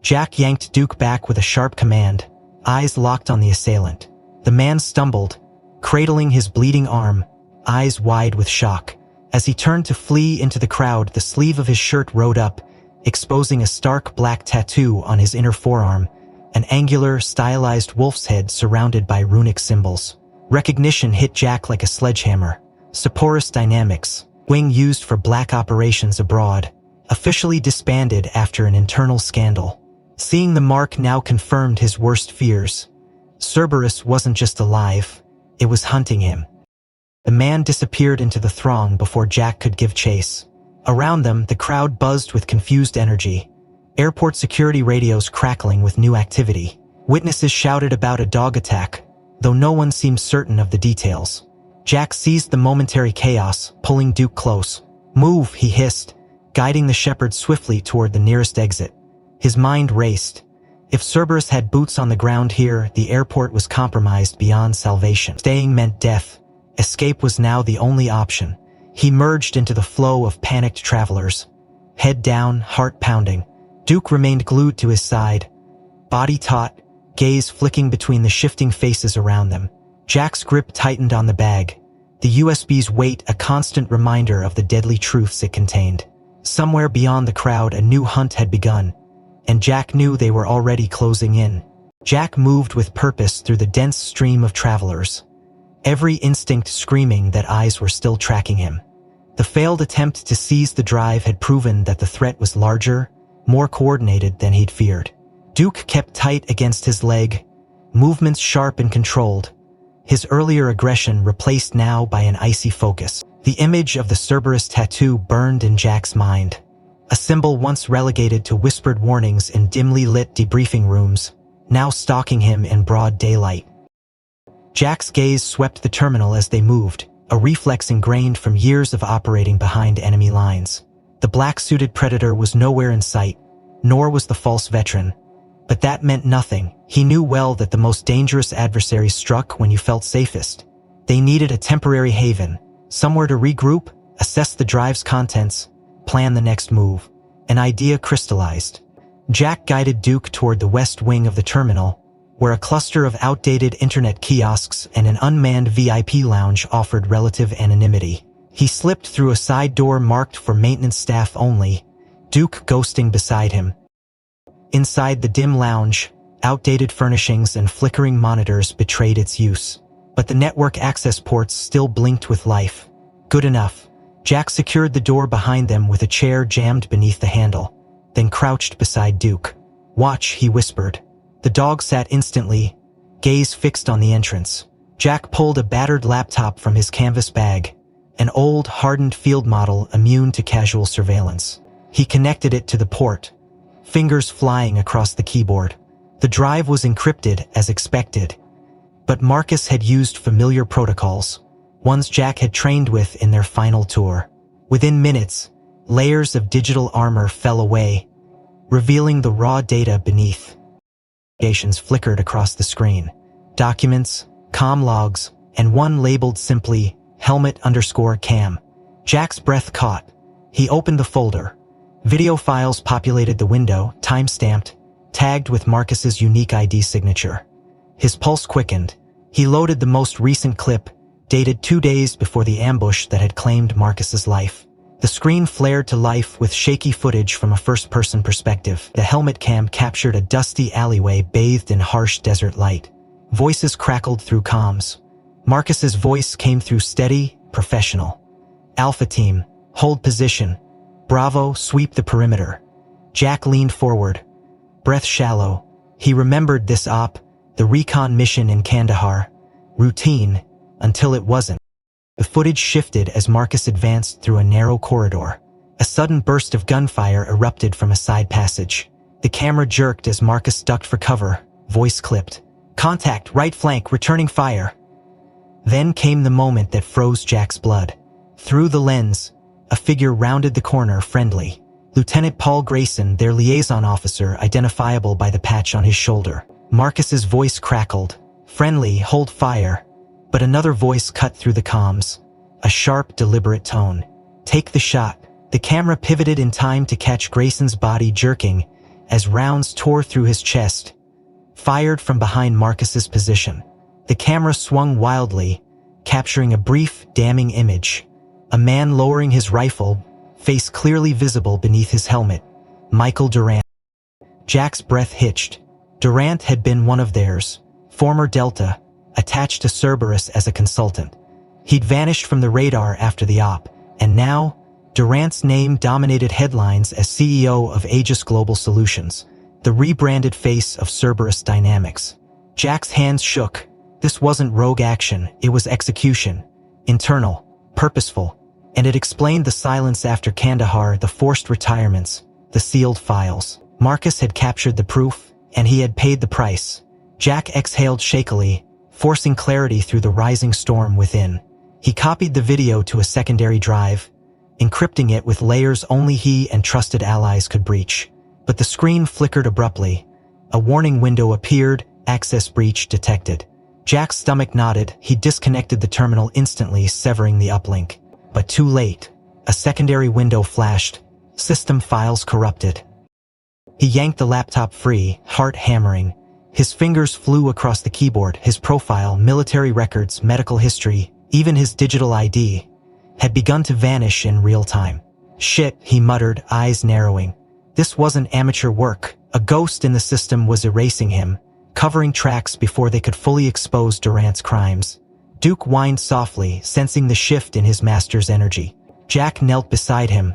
Jack yanked Duke back with a sharp command, eyes locked on the assailant. The man stumbled, cradling his bleeding arm, eyes wide with shock. As he turned to flee into the crowd, the sleeve of his shirt rode up, exposing a stark black tattoo on his inner forearm, an angular, stylized wolf's head surrounded by runic symbols. Recognition hit Jack like a sledgehammer. Seporus Dynamics, wing used for black operations abroad, officially disbanded after an internal scandal. Seeing the mark now confirmed his worst fears. Cerberus wasn't just alive, it was hunting him. The man disappeared into the throng before Jack could give chase. Around them, the crowd buzzed with confused energy. Airport security radios crackling with new activity. Witnesses shouted about a dog attack, though no one seemed certain of the details. Jack seized the momentary chaos, pulling Duke close. "Move," he hissed, guiding the shepherd swiftly toward the nearest exit. His mind raced. If Cerberus had boots on the ground here, the airport was compromised beyond salvation. Staying meant death. Escape was now the only option. He merged into the flow of panicked travelers. Head down, heart pounding. Duke remained glued to his side, body taut, gaze flicking between the shifting faces around them. Jack's grip tightened on the bag, the USB's weight a constant reminder of the deadly truths it contained. Somewhere beyond the crowd, a new hunt had begun, and Jack knew they were already closing in. Jack moved with purpose through the dense stream of travelers, every instinct screaming that eyes were still tracking him. The failed attempt to seize the drive had proven that the threat was larger, more coordinated than he'd feared. Duke kept tight against his leg, movements sharp and controlled, his earlier aggression replaced now by an icy focus. The image of the Cerberus tattoo burned in Jack's mind, a symbol once relegated to whispered warnings in dimly lit debriefing rooms, now stalking him in broad daylight. Jack's gaze swept the terminal as they moved, a reflex ingrained from years of operating behind enemy lines. The black-suited predator was nowhere in sight, nor was the false veteran. But that meant nothing. He knew well that the most dangerous adversaries struck when you felt safest. They needed a temporary haven, somewhere to regroup, assess the drive's contents, plan the next move. An idea crystallized. Jack guided Duke toward the west wing of the terminal, where a cluster of outdated internet kiosks and an unmanned VIP lounge offered relative anonymity. He slipped through a side door marked for maintenance staff only, Duke ghosting beside him. Inside the dim lounge, outdated furnishings and flickering monitors betrayed its use, but the network access ports still blinked with life. Good enough. Jack secured the door behind them with a chair jammed beneath the handle, then crouched beside Duke. "Watch," he whispered. The dog sat instantly, gaze fixed on the entrance. Jack pulled a battered laptop from his canvas bag, an old, hardened field model immune to casual surveillance. He connected it to the port, fingers flying across the keyboard. The drive was encrypted as expected, but Marcus had used familiar protocols, ones Jack had trained with in their final tour. Within minutes, layers of digital armor fell away, revealing the raw data beneath. Notifications flickered across the screen. Documents, comm logs, and one labeled simply helmet_cam. Jack's breath caught. He opened the folder. Video files populated the window, time-stamped, tagged with Marcus's unique ID signature. His pulse quickened. He loaded the most recent clip, dated 2 days before the ambush that had claimed Marcus's life. The screen flared to life with shaky footage from a first-person perspective. The helmet cam captured a dusty alleyway bathed in harsh desert light. Voices crackled through comms. Marcus's voice came through steady, professional. "Alpha Team, hold position. Bravo, sweep the perimeter." Jack leaned forward, breath shallow. He remembered this op, the recon mission in Kandahar. Routine, until it wasn't. The footage shifted as Marcus advanced through a narrow corridor. A sudden burst of gunfire erupted from a side passage. The camera jerked as Marcus ducked for cover, voice clipped. "Contact, right flank, returning fire." Then came the moment that froze Jack's blood. Through the lens, a figure rounded the corner, friendly. Lieutenant Paul Grayson, their liaison officer, identifiable by the patch on his shoulder. Marcus's voice crackled. "Friendly, hold fire." But another voice cut through the comms. A sharp, deliberate tone. "Take the shot." The camera pivoted in time to catch Grayson's body jerking as rounds tore through his chest, fired from behind Marcus's position. The camera swung wildly, capturing a brief, damning image. A man lowering his rifle, face clearly visible beneath his helmet. Michael Durant. Jack's breath hitched. Durant had been one of theirs, former Delta, attached to Cerberus as a consultant. He'd vanished from the radar after the op, and now, Durant's name dominated headlines as CEO of Aegis Global Solutions, the rebranded face of Cerberus Dynamics. Jack's hands shook. This wasn't rogue action, it was execution. Internal, purposeful, and it explained the silence after Kandahar, the forced retirements, the sealed files. Marcus had captured the proof, and he had paid the price. Jack exhaled shakily, forcing clarity through the rising storm within. He copied the video to a secondary drive, encrypting it with layers only he and trusted allies could breach. But the screen flickered abruptly. A warning window appeared, access breach detected. Jack's stomach knotted. He disconnected the terminal instantly, severing the uplink. But too late. A secondary window flashed. System files corrupted. He yanked the laptop free, heart hammering. His fingers flew across the keyboard. His profile, military records, medical history, even his digital ID, had begun to vanish in real time. Shit, he muttered, eyes narrowing. This wasn't amateur work. A ghost in the system was erasing him, covering tracks before they could fully expose Durant's crimes. Duke whined softly, sensing the shift in his master's energy. Jack knelt beside him,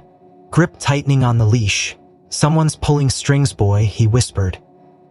grip tightening on the leash. Someone's pulling strings, boy, he whispered.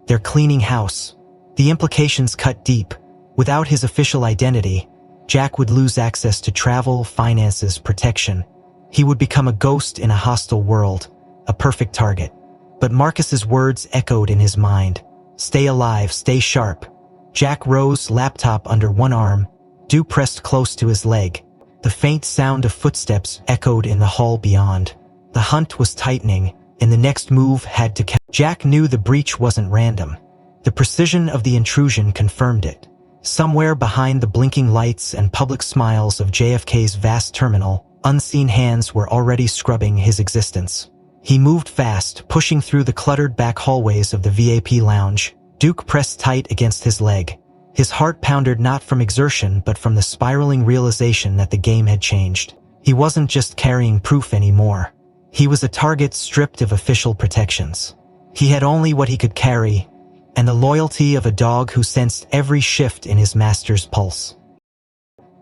They're cleaning house. The implications cut deep. Without his official identity, Jack would lose access to travel, finances, protection. He would become a ghost in a hostile world, a perfect target. But Marcus's words echoed in his mind. Stay alive, stay sharp. Jack rose, laptop under one arm. Duke pressed close to his leg. The faint sound of footsteps echoed in the hall beyond. The hunt was tightening, and the next move had to count. Jack knew the breach wasn't random. The precision of the intrusion confirmed it. Somewhere behind the blinking lights and public smiles of JFK's vast terminal, unseen hands were already scrubbing his existence. He moved fast, pushing through the cluttered back hallways of the VIP lounge. Duke pressed tight against his leg. His heart pounded not from exertion but from the spiraling realization that the game had changed. He wasn't just carrying proof anymore. He was a target stripped of official protections. He had only what he could carry, and the loyalty of a dog who sensed every shift in his master's pulse.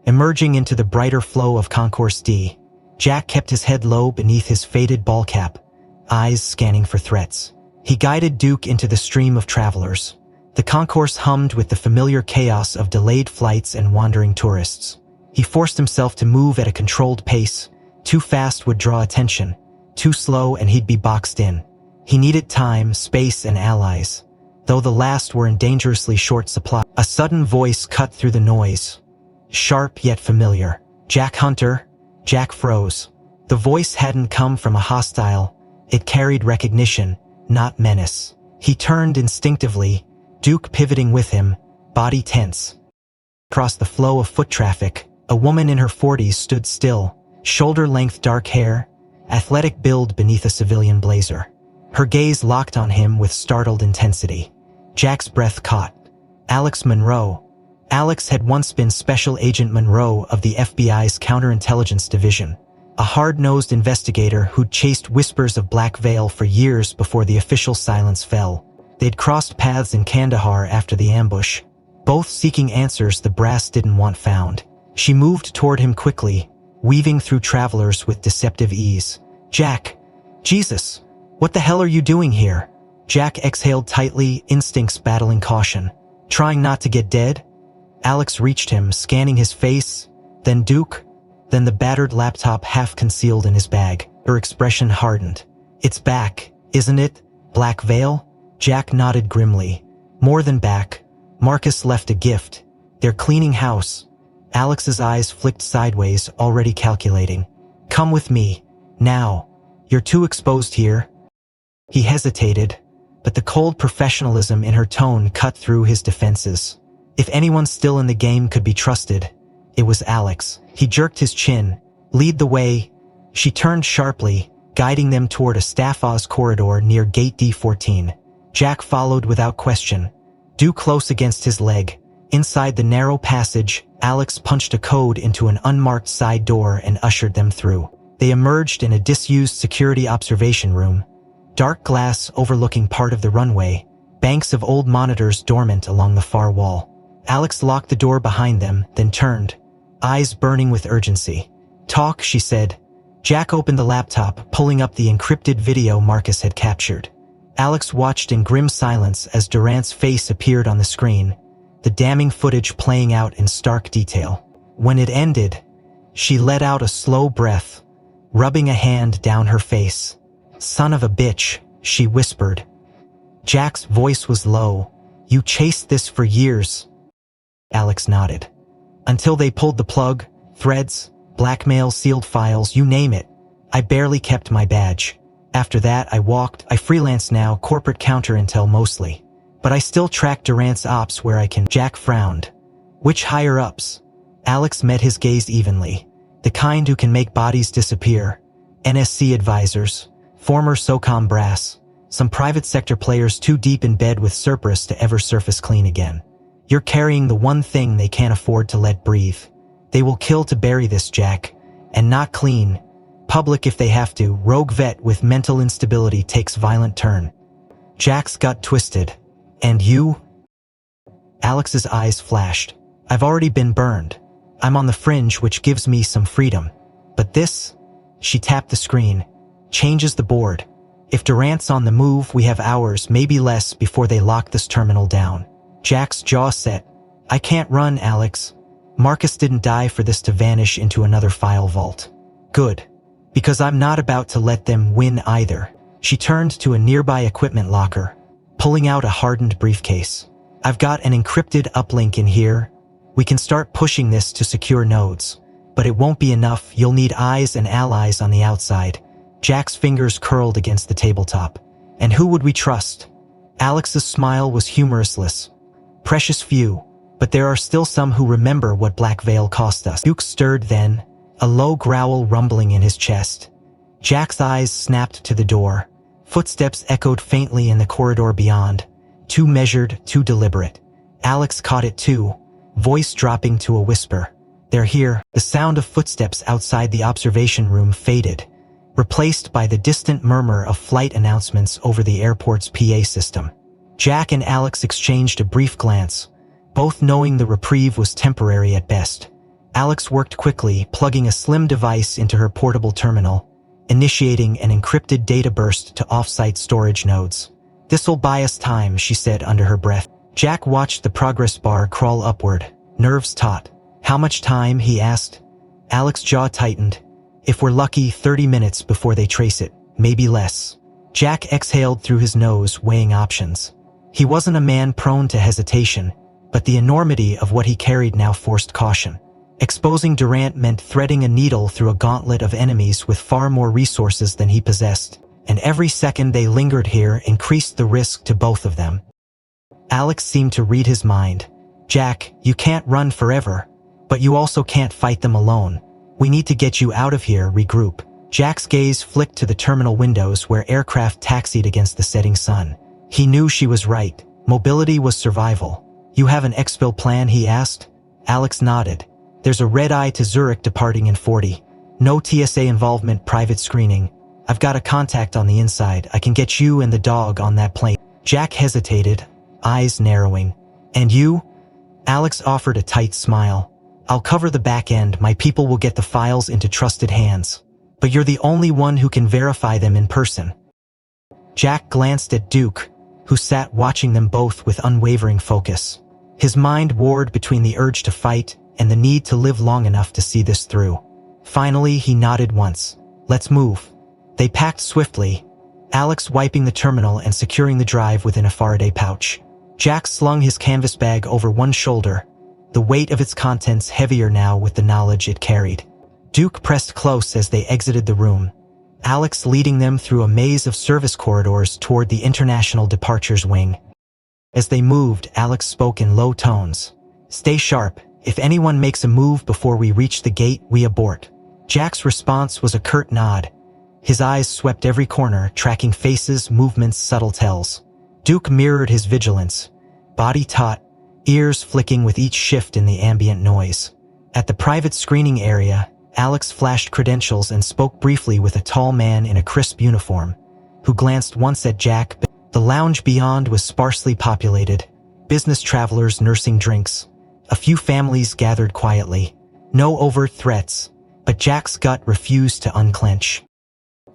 Emerging into the brighter flow of Concourse D, Jack kept his head low beneath his faded ball cap, eyes scanning for threats. He guided Duke into the stream of travelers. The concourse hummed with the familiar chaos of delayed flights and wandering tourists. He forced himself to move at a controlled pace. Too fast would draw attention. Too slow and he'd be boxed in. He needed time, space, and allies, though the last were in dangerously short supply. A sudden voice cut through the noise. Sharp yet familiar. Jack Hunter. Jack froze. The voice hadn't come from a hostile. It carried recognition, not menace. He turned instinctively, Duke pivoting with him, body tense. Across the flow of foot traffic, a woman in her 40s stood still, shoulder-length dark hair, athletic build beneath a civilian blazer. Her gaze locked on him with startled intensity. Jack's breath caught. Alex Monroe. Alex had once been Special Agent Monroe of the FBI's Counterintelligence Division, a hard-nosed investigator who'd chased whispers of Black Veil for years before the official silence fell. They'd crossed paths in Kandahar after the ambush, both seeking answers the brass didn't want found. She moved toward him quickly, weaving through travelers with deceptive ease. Jack! Jesus! What the hell are you doing here? Jack exhaled tightly, instincts battling caution. Trying not to get dead? Alex reached him, scanning his face, then Duke, then the battered laptop half concealed in his bag. Her expression hardened. It's back, isn't it? Black Veil? Jack nodded grimly. More than back. Marcus left a gift. They're cleaning house. Alex's eyes flicked sideways, already calculating. Come with me. Now. You're too exposed here. He hesitated, but the cold professionalism in her tone cut through his defenses. If anyone still in the game could be trusted, it was Alex. He jerked his chin. Lead the way. She turned sharply, guiding them toward a Staff Oz corridor near Gate D14. Jack followed without question, Duke close against his leg. Inside the narrow passage, Alex punched a code into an unmarked side door and ushered them through. They emerged in a disused security observation room. Dark glass overlooking part of the runway, banks of old monitors dormant along the far wall. Alex locked the door behind them, then turned, eyes burning with urgency. Talk, she said. Jack opened the laptop, pulling up the encrypted video Marcus had captured. Alex watched in grim silence as Durant's face appeared on the screen, the damning footage playing out in stark detail. When it ended, she let out a slow breath, rubbing a hand down her face. Son of a bitch, she whispered. Jack's voice was low. You chased this for years. Alex nodded. Until they pulled the plug, threads, blackmail, sealed files, you name it. I barely kept my badge. After that, I walked. I freelance now, corporate counterintel mostly. But I still track Durant's ops where I can. Jack frowned. Which higher-ups? Alex met his gaze evenly. The kind who can make bodies disappear. NSC advisors, former SOCOM brass, some private sector players too deep in bed with Cerberus to ever surface clean again. You're carrying the one thing they can't afford to let breathe. They will kill to bury this, Jack. And not clean. Public if they have to. Rogue vet with mental instability takes violent turn. Jack's gut twisted. And you? Alex's eyes flashed. I've already been burned. I'm on the fringe, which gives me some freedom. But this? She tapped the screen. Changes the board. If Durant's on the move, we have hours, maybe less, before they lock this terminal down. Jack's jaw set. I can't run, Alex. Marcus didn't die for this to vanish into another file vault. Good. Because I'm not about to let them win either. She turned to a nearby equipment locker, pulling out a hardened briefcase. I've got an encrypted uplink in here. We can start pushing this to secure nodes. But it won't be enough. You'll need eyes and allies on the outside. Jack's fingers curled against the tabletop. And who would we trust? Alex's smile was humorously. Precious few. But there are still some who remember what Black Veil cost us. Duke stirred then, a low growl rumbling in his chest. Jack's eyes snapped to the door. Footsteps echoed faintly in the corridor beyond. Too measured, too deliberate. Alex caught it too, voice dropping to a whisper. They're here. The sound of footsteps outside the observation room faded, replaced by the distant murmur of flight announcements over the airport's PA system. Jack and Alex exchanged a brief glance, both knowing the reprieve was temporary at best. Alex worked quickly, plugging a slim device into her portable terminal, initiating an encrypted data burst to off-site storage nodes. This'll buy us time, she said under her breath. Jack watched the progress bar crawl upward, nerves taut. How much time, he asked. Alex's jaw tightened. If we're lucky, 30 minutes before they trace it, maybe less. Jack exhaled through his nose, weighing options. He wasn't a man prone to hesitation, but the enormity of what he carried now forced caution. Exposing Durant meant threading a needle through a gauntlet of enemies with far more resources than he possessed, and every second they lingered here increased the risk to both of them. Alex seemed to read his mind. Jack, you can't run forever, but you also can't fight them alone. We need to get you out of here, regroup. Jack's gaze flicked to the terminal windows where aircraft taxied against the setting sun. He knew she was right. Mobility was survival. You have an exfil plan, he asked. Alex nodded. There's a red-eye to Zurich departing in 40. No TSA involvement, private screening. I've got a contact on the inside. I can get you and the dog on that plane. Jack hesitated, eyes narrowing. And you? Alex offered a tight smile. I'll cover the back end. My people will get the files into trusted hands. But you're the only one who can verify them in person. Jack glanced at Duke, who sat watching them both with unwavering focus. His mind warred between the urge to fight and the need to live long enough to see this through. Finally, he nodded once. Let's move. They packed swiftly, Alex wiping the terminal and securing the drive within a Faraday pouch. Jack slung his canvas bag over one shoulder, the weight of its contents heavier now with the knowledge it carried. Duke pressed close as they exited the room, Alex leading them through a maze of service corridors toward the International Departures Wing. As they moved, Alex spoke in low tones. Stay sharp. If anyone makes a move before we reach the gate, we abort. Jack's response was a curt nod. His eyes swept every corner, tracking faces, movements, subtle tells. Duke mirrored his vigilance, body taut, ears flicking with each shift in the ambient noise. At the private screening area, Alex flashed credentials and spoke briefly with a tall man in a crisp uniform, who glanced once at Jack. The lounge beyond was sparsely populated, business travelers nursing drinks. A few families gathered quietly. No overt threats, but Jack's gut refused to unclench.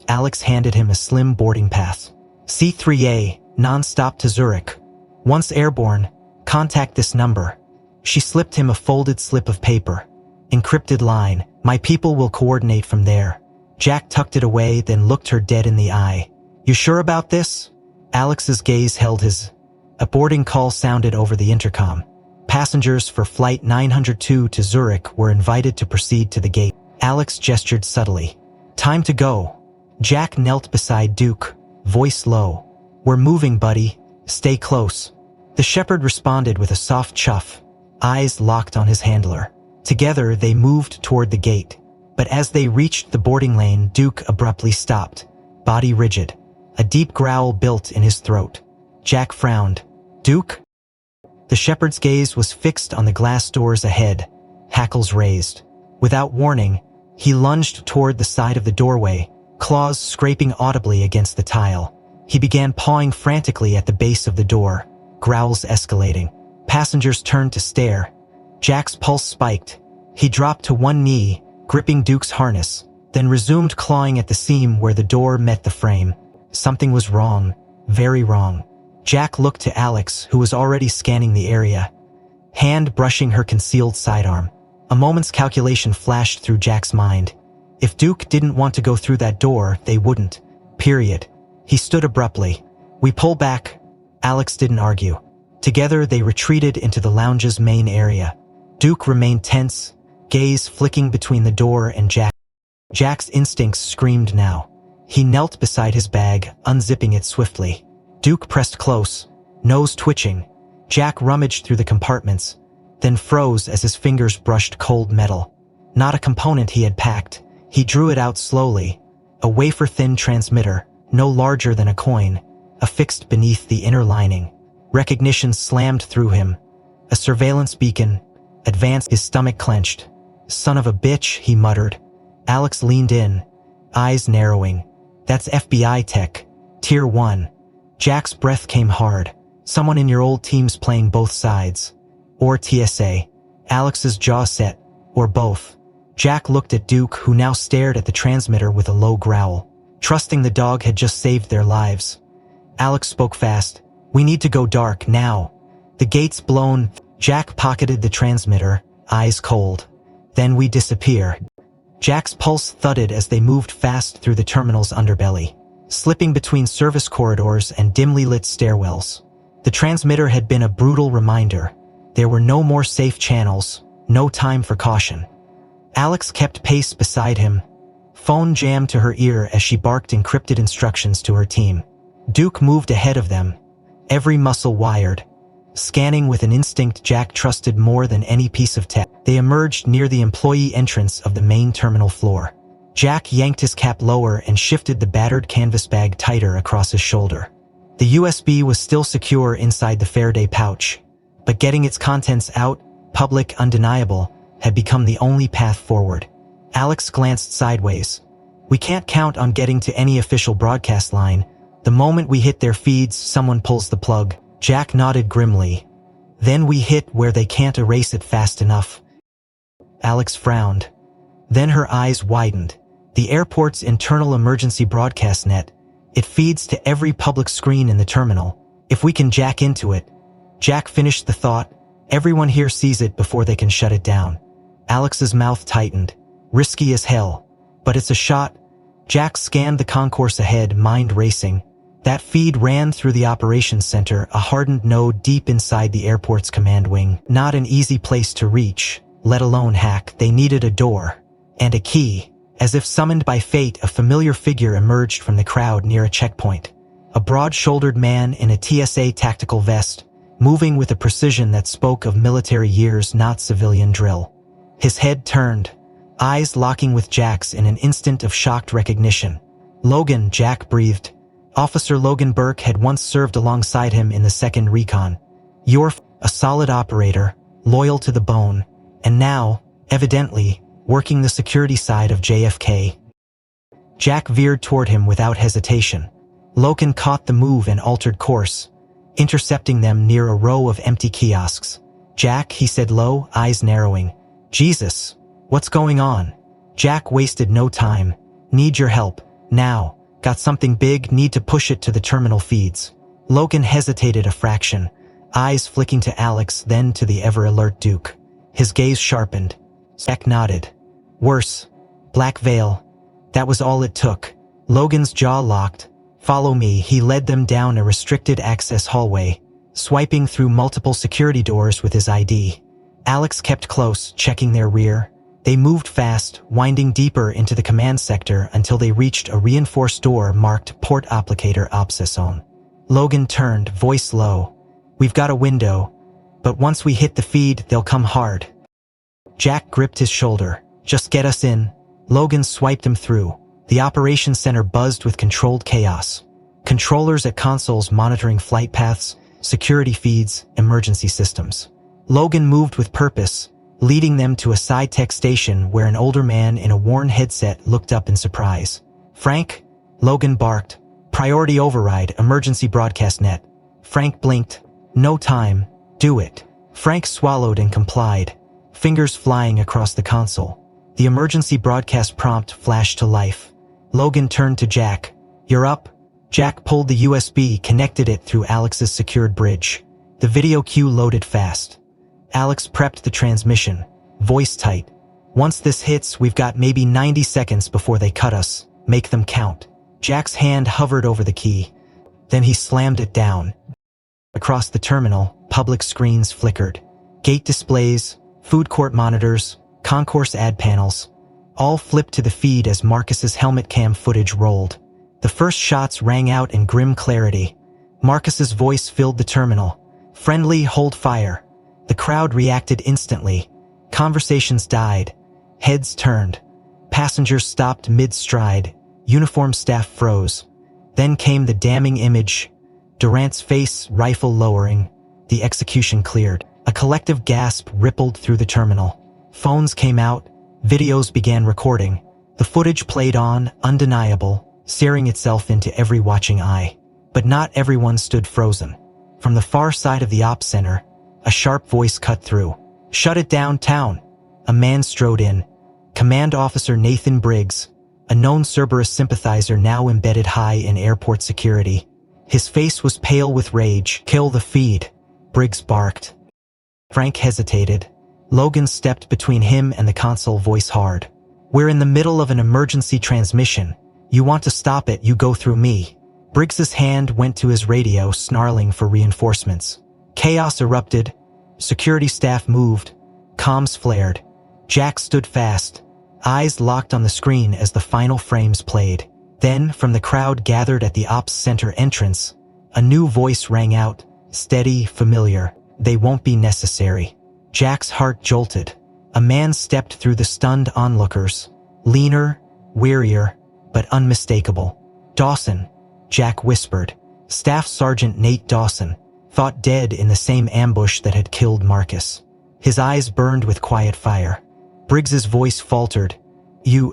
Alex handed him a slim boarding pass. C3A, non-stop to Zurich. Once airborne, contact this number. She slipped him a folded slip of paper. Encrypted line, my people will coordinate from there. Jack tucked it away, then looked her dead in the eye. You sure about this? Alex's gaze held his. A boarding call sounded over the intercom. Passengers for Flight 902 to Zurich were invited to proceed to the gate. Alex gestured subtly. Time to go. Jack knelt beside Duke, voice low. "We're moving, buddy. Stay close." The shepherd responded with a soft chuff, eyes locked on his handler. Together they moved toward the gate. But as they reached the boarding lane, Duke abruptly stopped, body rigid. A deep growl built in his throat. Jack frowned. "Duke?" The shepherd's gaze was fixed on the glass doors ahead, hackles raised. Without warning, he lunged toward the side of the doorway, claws scraping audibly against the tile. He began pawing frantically at the base of the door, growls escalating. Passengers turned to stare. Jack's pulse spiked. He dropped to one knee, gripping Duke's harness, then resumed clawing at the seam where the door met the frame. Something was wrong, very wrong. Jack looked to Alex, who was already scanning the area, hand brushing her concealed sidearm. A moment's calculation flashed through Jack's mind. If Duke didn't want to go through that door, they wouldn't. Period. He stood abruptly. "We pull back." Alex didn't argue. Together they retreated into the lounge's main area. Duke remained tense, gaze flicking between the door and Jack. Jack's instincts screamed now. He knelt beside his bag, unzipping it swiftly. Duke pressed close, nose twitching. Jack rummaged through the compartments, then froze as his fingers brushed cold metal. Not a component he had packed. He drew it out slowly. A wafer-thin transmitter, no larger than a coin, affixed beneath the inner lining. Recognition slammed through him. A surveillance beacon. Advanced. His stomach clenched. "Son of a bitch," he muttered. Alex leaned in, eyes narrowing. "That's FBI tech. Tier 1. Jack's breath came hard. "Someone in your old team's playing both sides. Or TSA. Alex's jaw set. Or both." Jack looked at Duke, who now stared at the transmitter with a low growl, trusting the dog had just saved their lives. Alex spoke fast. "We need to go dark, now. The gate's blown." Jack pocketed the transmitter, eyes cold. "Then we disappear." Jack's pulse thudded as they moved fast through the terminal's underbelly, slipping between service corridors and dimly lit stairwells. The transmitter had been a brutal reminder. There were no more safe channels, no time for caution. Alex kept pace beside him, phone jammed to her ear as she barked encrypted instructions to her team. Duke moved ahead of them, every muscle wired, scanning with an instinct Jack trusted more than any piece of tech. They emerged near the employee entrance of the main terminal floor. Jack yanked his cap lower and shifted the battered canvas bag tighter across his shoulder. The USB was still secure inside the Faraday pouch, but getting its contents out, public, undeniable, had become the only path forward. Alex glanced sideways. "We can't count on getting to any official broadcast line. The moment we hit their feeds, someone pulls the plug." Jack nodded grimly. "Then we hit where they can't erase it fast enough." Alex frowned. Then her eyes widened. The airport's internal emergency broadcast net. It feeds to every public screen in the terminal. If we can jack into it. Jack finished the thought. Everyone here sees it before they can shut it down. Alex's mouth tightened. Risky as hell. But it's a shot. Jack scanned the concourse ahead, mind racing. That feed ran through the operations center, a hardened node deep inside the airport's command wing. Not an easy place to reach, let alone hack. They needed a door. And a key. As if summoned by fate, a familiar figure emerged from the crowd near a checkpoint. A broad-shouldered man in a TSA tactical vest, moving with a precision that spoke of military years, not civilian drill. His head turned, eyes locking with Jack's in an instant of shocked recognition. "Logan," Jack breathed. Officer Logan Burke had once served alongside him in the 2nd Recon. "You're a solid operator, loyal to the bone, and now, evidently, working the security side of JFK." Jack veered toward him without hesitation. Logan caught the move and altered course, intercepting them near a row of empty kiosks. "Jack," he said low, eyes narrowing. "Jesus, what's going on?" Jack wasted no time. "Need your help, now. Got something big, need to push it to the terminal feeds." Logan hesitated a fraction, eyes flicking to Alex, then to the ever-alert Duke. His gaze sharpened. Jack nodded. "Worse. Black Veil." That was all it took. Logan's jaw locked. "Follow me." He led them down a restricted access hallway, swiping through multiple security doors with his ID. Alex kept close, checking their rear. They moved fast, winding deeper into the command sector until they reached a reinforced door marked Port Applicator Obsession. Logan turned, voice low. "We've got a window, but once we hit the feed, they'll come hard." Jack gripped his shoulder. "Just get us in." Logan swiped him through. The operations center buzzed with controlled chaos. Controllers at consoles monitoring flight paths, security feeds, emergency systems. Logan moved with purpose, leading them to a sci-tech station where an older man in a worn headset looked up in surprise. "Frank?" Logan barked. "Priority override, emergency broadcast net." Frank blinked. "No time. Do it." Frank swallowed and complied, fingers flying across the console. The emergency broadcast prompt flashed to life. Logan turned to Jack. "You're up?" Jack pulled the USB, connected it through Alex's secured bridge. The video queue loaded fast. Alex prepped the transmission, voice tight. "Once this hits, we've got maybe 90 seconds before they cut us. Make them count." Jack's hand hovered over the key. Then he slammed it down. Across the terminal, public screens flickered. Gate displays, food court monitors, concourse ad panels, all flipped to the feed as Marcus's helmet cam footage rolled. The first shots rang out in grim clarity. Marcus's voice filled the terminal. "Friendly, hold fire." The crowd reacted instantly. Conversations died. Heads turned. Passengers stopped mid-stride. Uniformed staff froze. Then came the damning image. Durant's face, rifle lowering. The execution cleared. A collective gasp rippled through the terminal. Phones came out. Videos began recording. The footage played on, undeniable, searing itself into every watching eye. But not everyone stood frozen. From the far side of the ops center, a sharp voice cut through. "Shut it down, town." A man strode in. Command Officer Nathan Briggs, a known Cerberus sympathizer now embedded high in airport security. His face was pale with rage. "Kill the feed," Briggs barked. Frank hesitated. Logan stepped between him and the console, voice hard. "We're in the middle of an emergency transmission. You want to stop it, you go through me." Briggs's hand went to his radio, snarling for reinforcements. Chaos erupted. Security staff moved. Comms flared. Jack stood fast, eyes locked on the screen as the final frames played. Then, from the crowd gathered at the ops center entrance, a new voice rang out, steady, familiar. "They won't be necessary." Jack's heart jolted. A man stepped through the stunned onlookers, leaner, wearier, but unmistakable. "Dawson," Jack whispered. Staff Sergeant Nate Dawson, thought dead in the same ambush that had killed Marcus. His eyes burned with quiet fire. Briggs's voice faltered.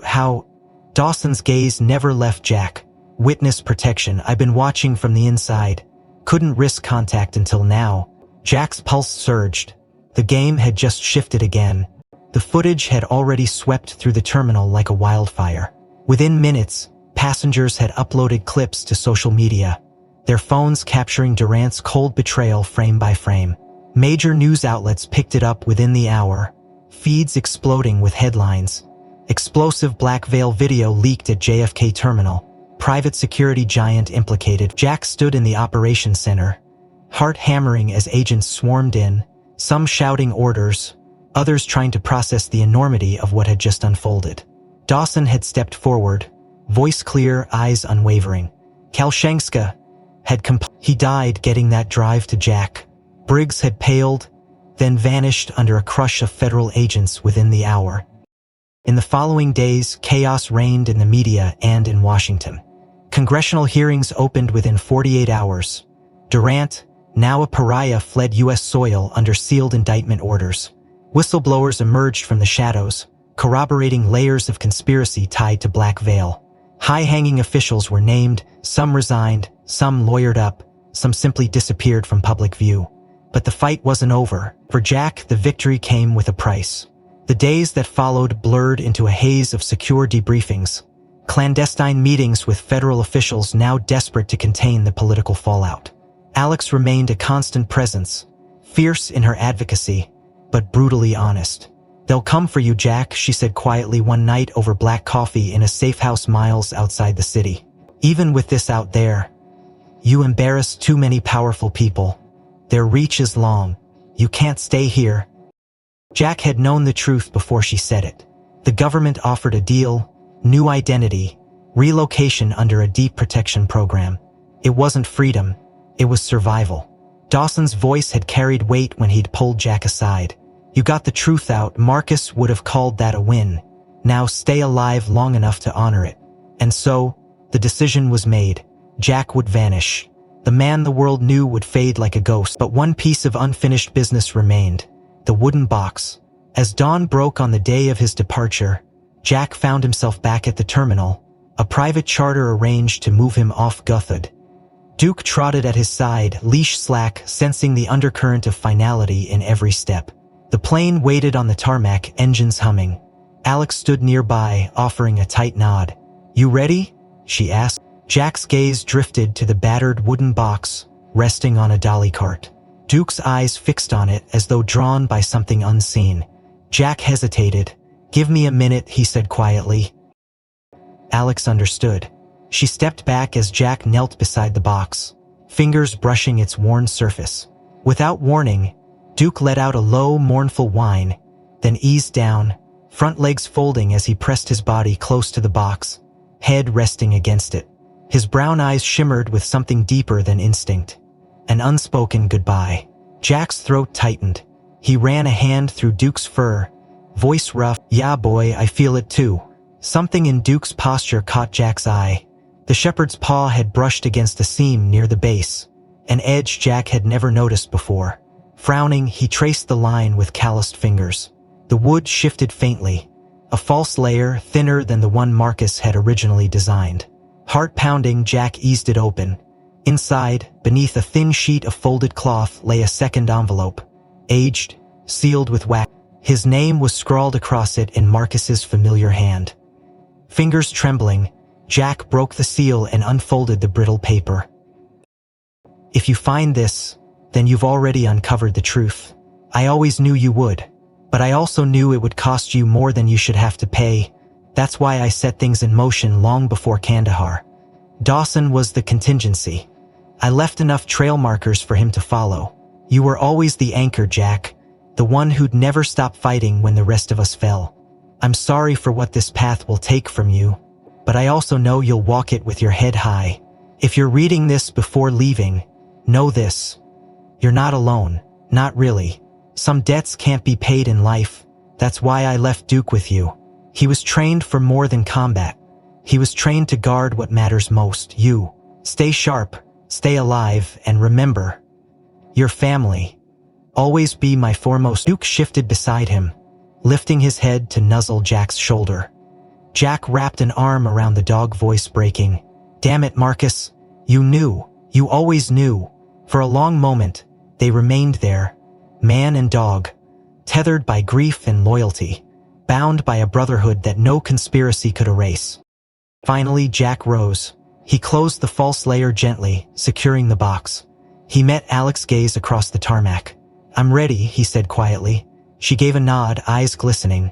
How?" Dawson's gaze never left Jack. "Witness protection. I've been watching from the inside. Couldn't risk contact until now." Jack's pulse surged. The game had just shifted again. The footage had already swept through the terminal like a wildfire. Within minutes, passengers had uploaded clips to social media, their phones capturing Durant's cold betrayal frame by frame. Major news outlets picked it up within the hour, feeds exploding with headlines. "Explosive Black Veil video leaked at JFK terminal. Private security giant implicated." Jack stood in the operations center, heart hammering as agents swarmed in, some shouting orders, others trying to process the enormity of what had just unfolded. Dawson had stepped forward, voice clear, eyes unwavering. "Kalshenska had He died getting that drive to Jack." Briggs had paled, then vanished under a crush of federal agents within the hour. In the following days, chaos reigned in the media and in Washington. Congressional hearings opened within 48 hours. Durant, now a pariah, fled U.S. soil under sealed indictment orders. Whistleblowers emerged from the shadows, corroborating layers of conspiracy tied to Black Veil. High-hanging officials were named, some resigned, some lawyered up, some simply disappeared from public view. But the fight wasn't over. For Jack, the victory came with a price. The days that followed blurred into a haze of secure debriefings, clandestine meetings with federal officials now desperate to contain the political fallout. Alex remained a constant presence, fierce in her advocacy, but brutally honest. "They'll come for you, Jack," she said quietly one night over black coffee in a safe house miles outside the city. "Even with this out there, you embarrass too many powerful people. Their reach is long. You can't stay here." Jack had known the truth before she said it. The government offered a deal, new identity, relocation under a deep protection program. It wasn't freedom, it was survival. Dawson's voice had carried weight when he'd pulled Jack aside. You got the truth out. Marcus would have called that a win. Now stay alive long enough to honor it. And so, the decision was made. Jack would vanish. The man the world knew would fade like a ghost, but one piece of unfinished business remained. The wooden box. As dawn broke on the day of his departure, Jack found himself back at the terminal, a private charter arranged to move him off Guthud. Duke trotted at his side, leash slack, sensing the undercurrent of finality in every step. The plane waited on the tarmac, engines humming. Alex stood nearby, offering a tight nod. You ready? She asked. Jack's gaze drifted to the battered wooden box, resting on a dolly cart. Duke's eyes fixed on it as though drawn by something unseen. Jack hesitated. Give me a minute, he said quietly. Alex understood. She stepped back as Jack knelt beside the box, fingers brushing its worn surface. Without warning, Duke let out a low, mournful whine, then eased down, front legs folding as he pressed his body close to the box, head resting against it. His brown eyes shimmered with something deeper than instinct. An unspoken goodbye. Jack's throat tightened. He ran a hand through Duke's fur, voice rough. Yeah, boy, I feel it too. Something in Duke's posture caught Jack's eye. The shepherd's paw had brushed against a seam near the base, an edge Jack had never noticed before. Frowning, he traced the line with calloused fingers. The wood shifted faintly, a false layer thinner than the one Marcus had originally designed. Heart-pounding, Jack eased it open. Inside, beneath a thin sheet of folded cloth, lay a second envelope, aged, sealed with wax. His name was scrawled across it in Marcus's familiar hand. Fingers trembling, Jack broke the seal and unfolded the brittle paper. If you find this, then you've already uncovered the truth. I always knew you would, but I also knew it would cost you more than you should have to pay. That's why I set things in motion long before Kandahar. Dawson was the contingency. I left enough trail markers for him to follow. You were always the anchor, Jack, the one who'd never stop fighting when the rest of us fell. I'm sorry for what this path will take from you, but I also know you'll walk it with your head high. If you're reading this before leaving, know this. You're not alone, not really. Some debts can't be paid in life. That's why I left Duke with you. He was trained for more than combat. He was trained to guard what matters most, you. Stay sharp, stay alive, and remember, your family. Always be my foremost. Duke shifted beside him, lifting his head to nuzzle Jack's shoulder. Jack wrapped an arm around the dog, voice breaking. Damn it, Marcus. You knew. You always knew. For a long moment, they remained there, man and dog, tethered by grief and loyalty, bound by a brotherhood that no conspiracy could erase. Finally, Jack rose. He closed the false layer gently, securing the box. He met Alex's gaze across the tarmac. I'm ready, he said quietly. She gave a nod, eyes glistening.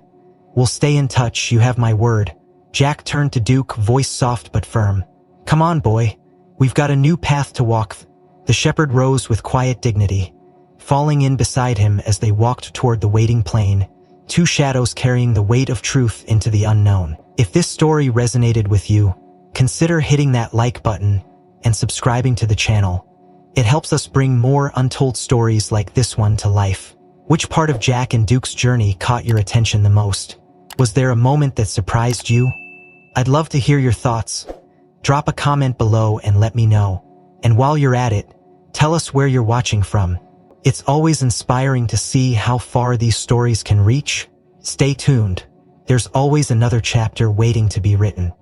We'll stay in touch, you have my word. Jack turned to Duke, voice soft but firm. Come on, boy. We've got a new path to walk. The shepherd rose with quiet dignity, falling in beside him as they walked toward the waiting plane, two shadows carrying the weight of truth into the unknown. If this story resonated with you, consider hitting that like button and subscribing to the channel. It helps us bring more untold stories like this one to life. Which part of Jack and Duke's journey caught your attention the most? Was there a moment that surprised you? I'd love to hear your thoughts. Drop a comment below and let me know. And while you're at it, tell us where you're watching from. It's always inspiring to see how far these stories can reach. Stay tuned. There's always another chapter waiting to be written.